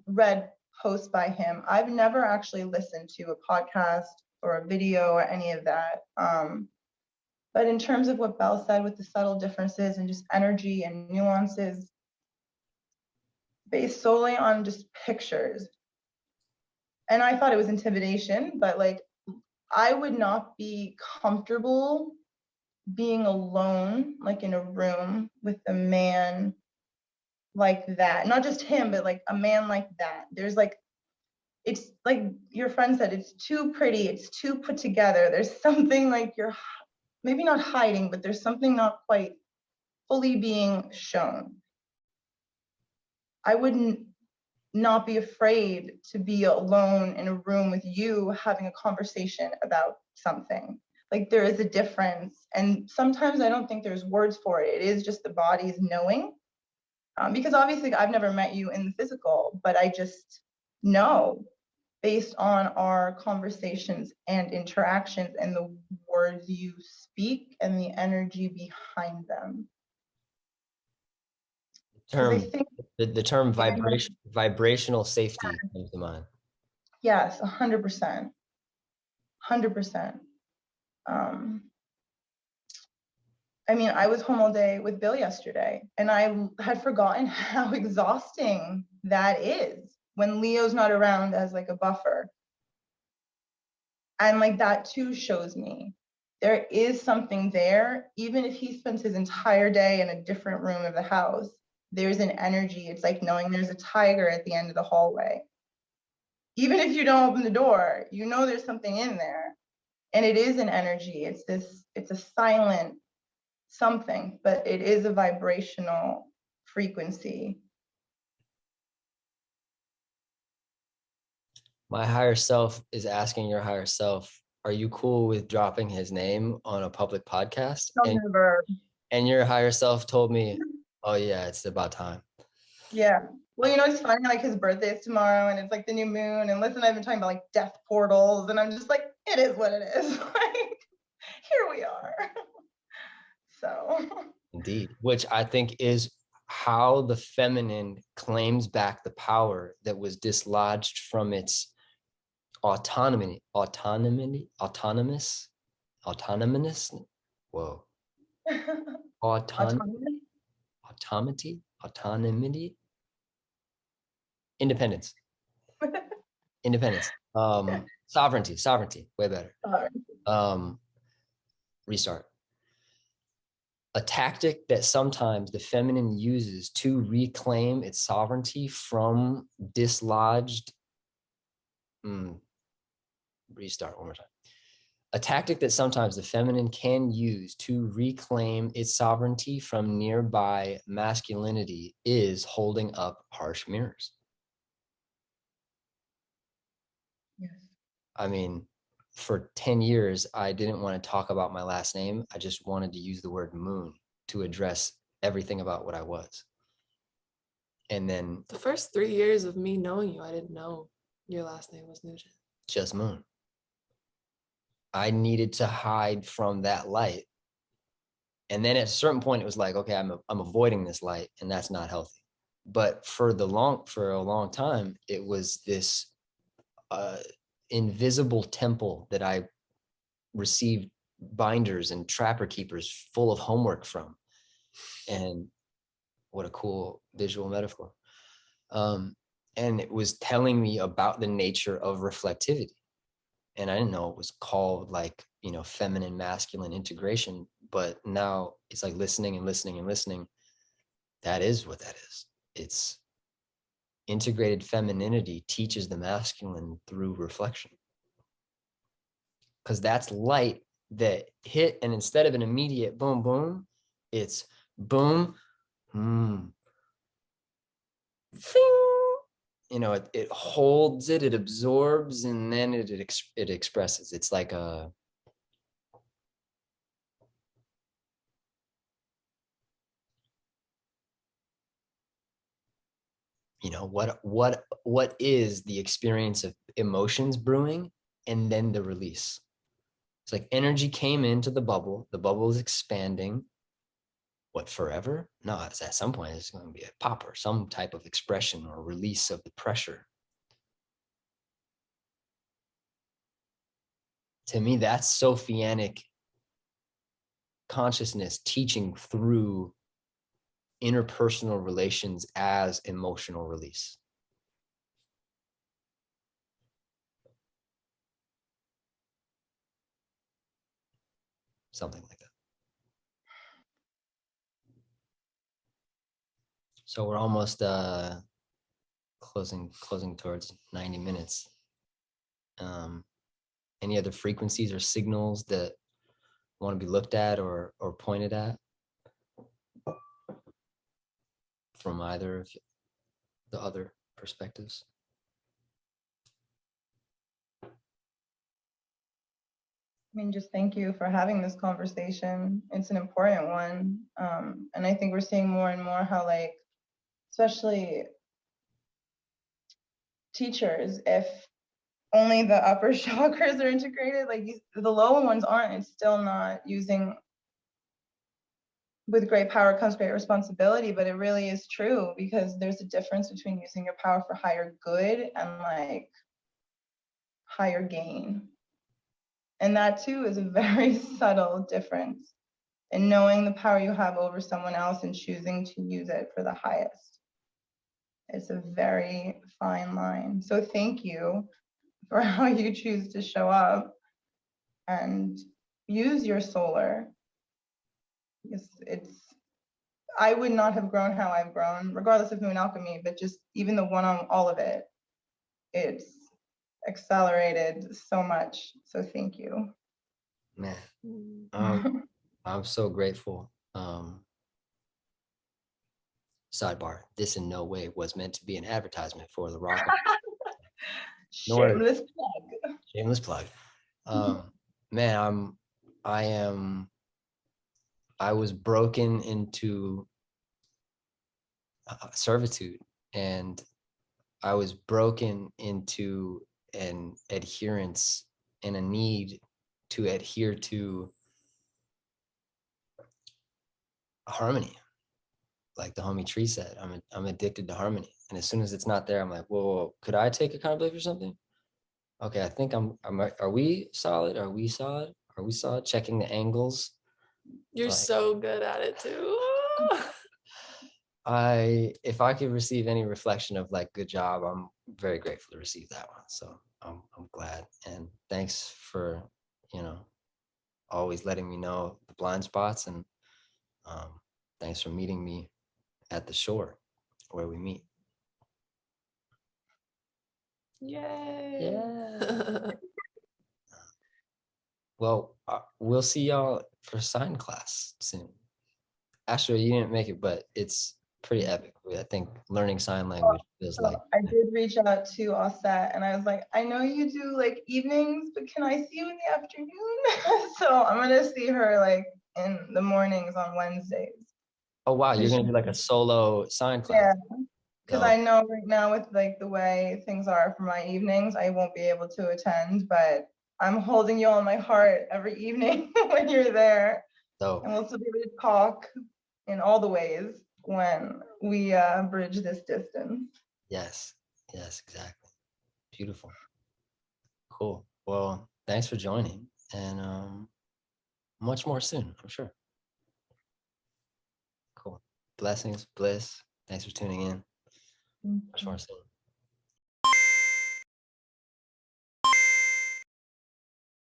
read posts by him. I've never actually listened to a podcast or a video or any of that. But in terms of what Belle said with the subtle differences and just energy and nuances based solely on just pictures. And I thought it was intimidation, but like, I would not be comfortable being alone, like in a room with a man like that. Not just him, but like a man like that. There's like, it's like your friend said, it's too pretty, it's too put together. There's something like you're maybe not hiding, but there's something not quite fully being shown. I wouldn't not be afraid to be alone in a room with you having a conversation about something. Like, there is a difference. And sometimes I don't think there's words for it. It is just the body's knowing. Because obviously I've never met you in the physical, but I just know based on our conversations and interactions and the words you speak and the energy behind them. The term vibrational safety comes to mind. Yes, 100%. 100%. I mean, I was home all day with Bill yesterday, and I had forgotten how exhausting that is when Leo's not around as like a buffer. And like that too shows me there is something there. Even if he spends his entire day in a different room of the house, there's an energy. It's like knowing there's a tiger at the end of the hallway. Even if you don't open the door, you know there's something in there. And it is an energy. It's a silent something, but it is a vibrational frequency. My higher self is asking your higher self, are you cool with dropping his name on a public podcast? And your higher self told me, oh yeah, it's about time. Yeah. Well, you know, it's funny, like his birthday is tomorrow and it's like the new moon. And listen, I've been talking about like death portals, and I'm just like, it is what it is. Like, here we are. So. Indeed, which I think is how the feminine claims back the power that was dislodged from its autonomous. Whoa. Autonomy, independence, sovereignty, way better. Restart. A tactic that sometimes the feminine uses to reclaim its sovereignty from dislodged. Restart one more time. A tactic that sometimes the feminine can use to reclaim its sovereignty from nearby masculinity is holding up harsh mirrors. Yes. I mean, for 10 years, I didn't want to talk about my last name. I just wanted to use the word moon to address everything about what I was. And then The first 3 years of me knowing you, I didn't know your last name was Nugent. just moon. I needed to hide from that light. And then at a certain point, it was like, okay, I'm avoiding this light, and that's not healthy. But for a long time, it was this invisible temple that I received binders and trapper keepers full of homework from. And what a cool visual metaphor. And it was telling me about the nature of reflectivity. And I didn't know it was called like, you know, feminine, masculine integration, but now it's like listening and listening and listening. That is what that is. It's integrated femininity teaches the masculine through reflection. Because that's light that hit, and instead of an immediate boom, boom, it's boom, fing. You know, it holds it, it absorbs, and then it expresses. It's like a, you know, what is the experience of emotions brewing and then the release? It's like energy came into the bubble is expanding. What, forever? No, it's at some point it's going to be a pop or some type of expression or release of the pressure. To me, that's Sophianic consciousness teaching through interpersonal relations as emotional release. Something like that. So we're almost closing towards 90 minutes. Any other frequencies or signals that want to be looked at or pointed at from either of the other perspectives? I mean, just thank you for having this conversation. It's an important one. And I think we're seeing more and more how, like, especially teachers, if only the upper chakras are integrated, like the lower ones aren't, it's still not using. With great power comes great responsibility, but it really is true, because there's a difference between using your power for higher good and like higher gain. And that too is a very subtle difference in knowing the power you have over someone else and choosing to use it for the highest. It's a very fine line. So thank you for how you choose to show up and use your solar. I would not have grown how I've grown, regardless of Moon Alchemy, but just even the one on all of it, it's accelerated so much. So thank you. Man, Mm. I'm so grateful. Sidebar, this in no way was meant to be an advertisement for the rock. Nor- Shameless plug. Shameless plug. Man, I was broken into servitude, and I was broken into an adherence and a need to adhere to harmony. Like the homie Tree said, I'm addicted to harmony. And as soon as it's not there, I'm like, whoa, could I take accountability for something? Okay, I think are we solid? Are we solid? Are we solid? Checking the angles. You're Like, so good at it too. if I could receive any reflection of like good job, I'm very grateful to receive that one. So I'm glad. And thanks for, always letting me know the blind spots, and thanks for meeting me at the shore where we meet. Yay. Yeah. Well, we'll see y'all for sign class soon. Astra, you didn't make it, but it's pretty epic. I think learning sign language feels So like I did reach out to Offset and I was like, I know you do like evenings, but can I see you in the afternoon? So I'm gonna see her like in the mornings on Wednesdays. oh wow, you're gonna do like a solo sign class. Yeah, because I know right now with like the way things are for my evenings, I won't be able to attend, but I'm holding you on my heart every evening when you're there. So And we'll still be able to talk in all the ways when we bridge this distance. yes, exactly. Beautiful. Cool. Well, thanks for joining, and much more soon, I'm sure. Cool. Blessings, bliss. Thanks for tuning in. Much more soon.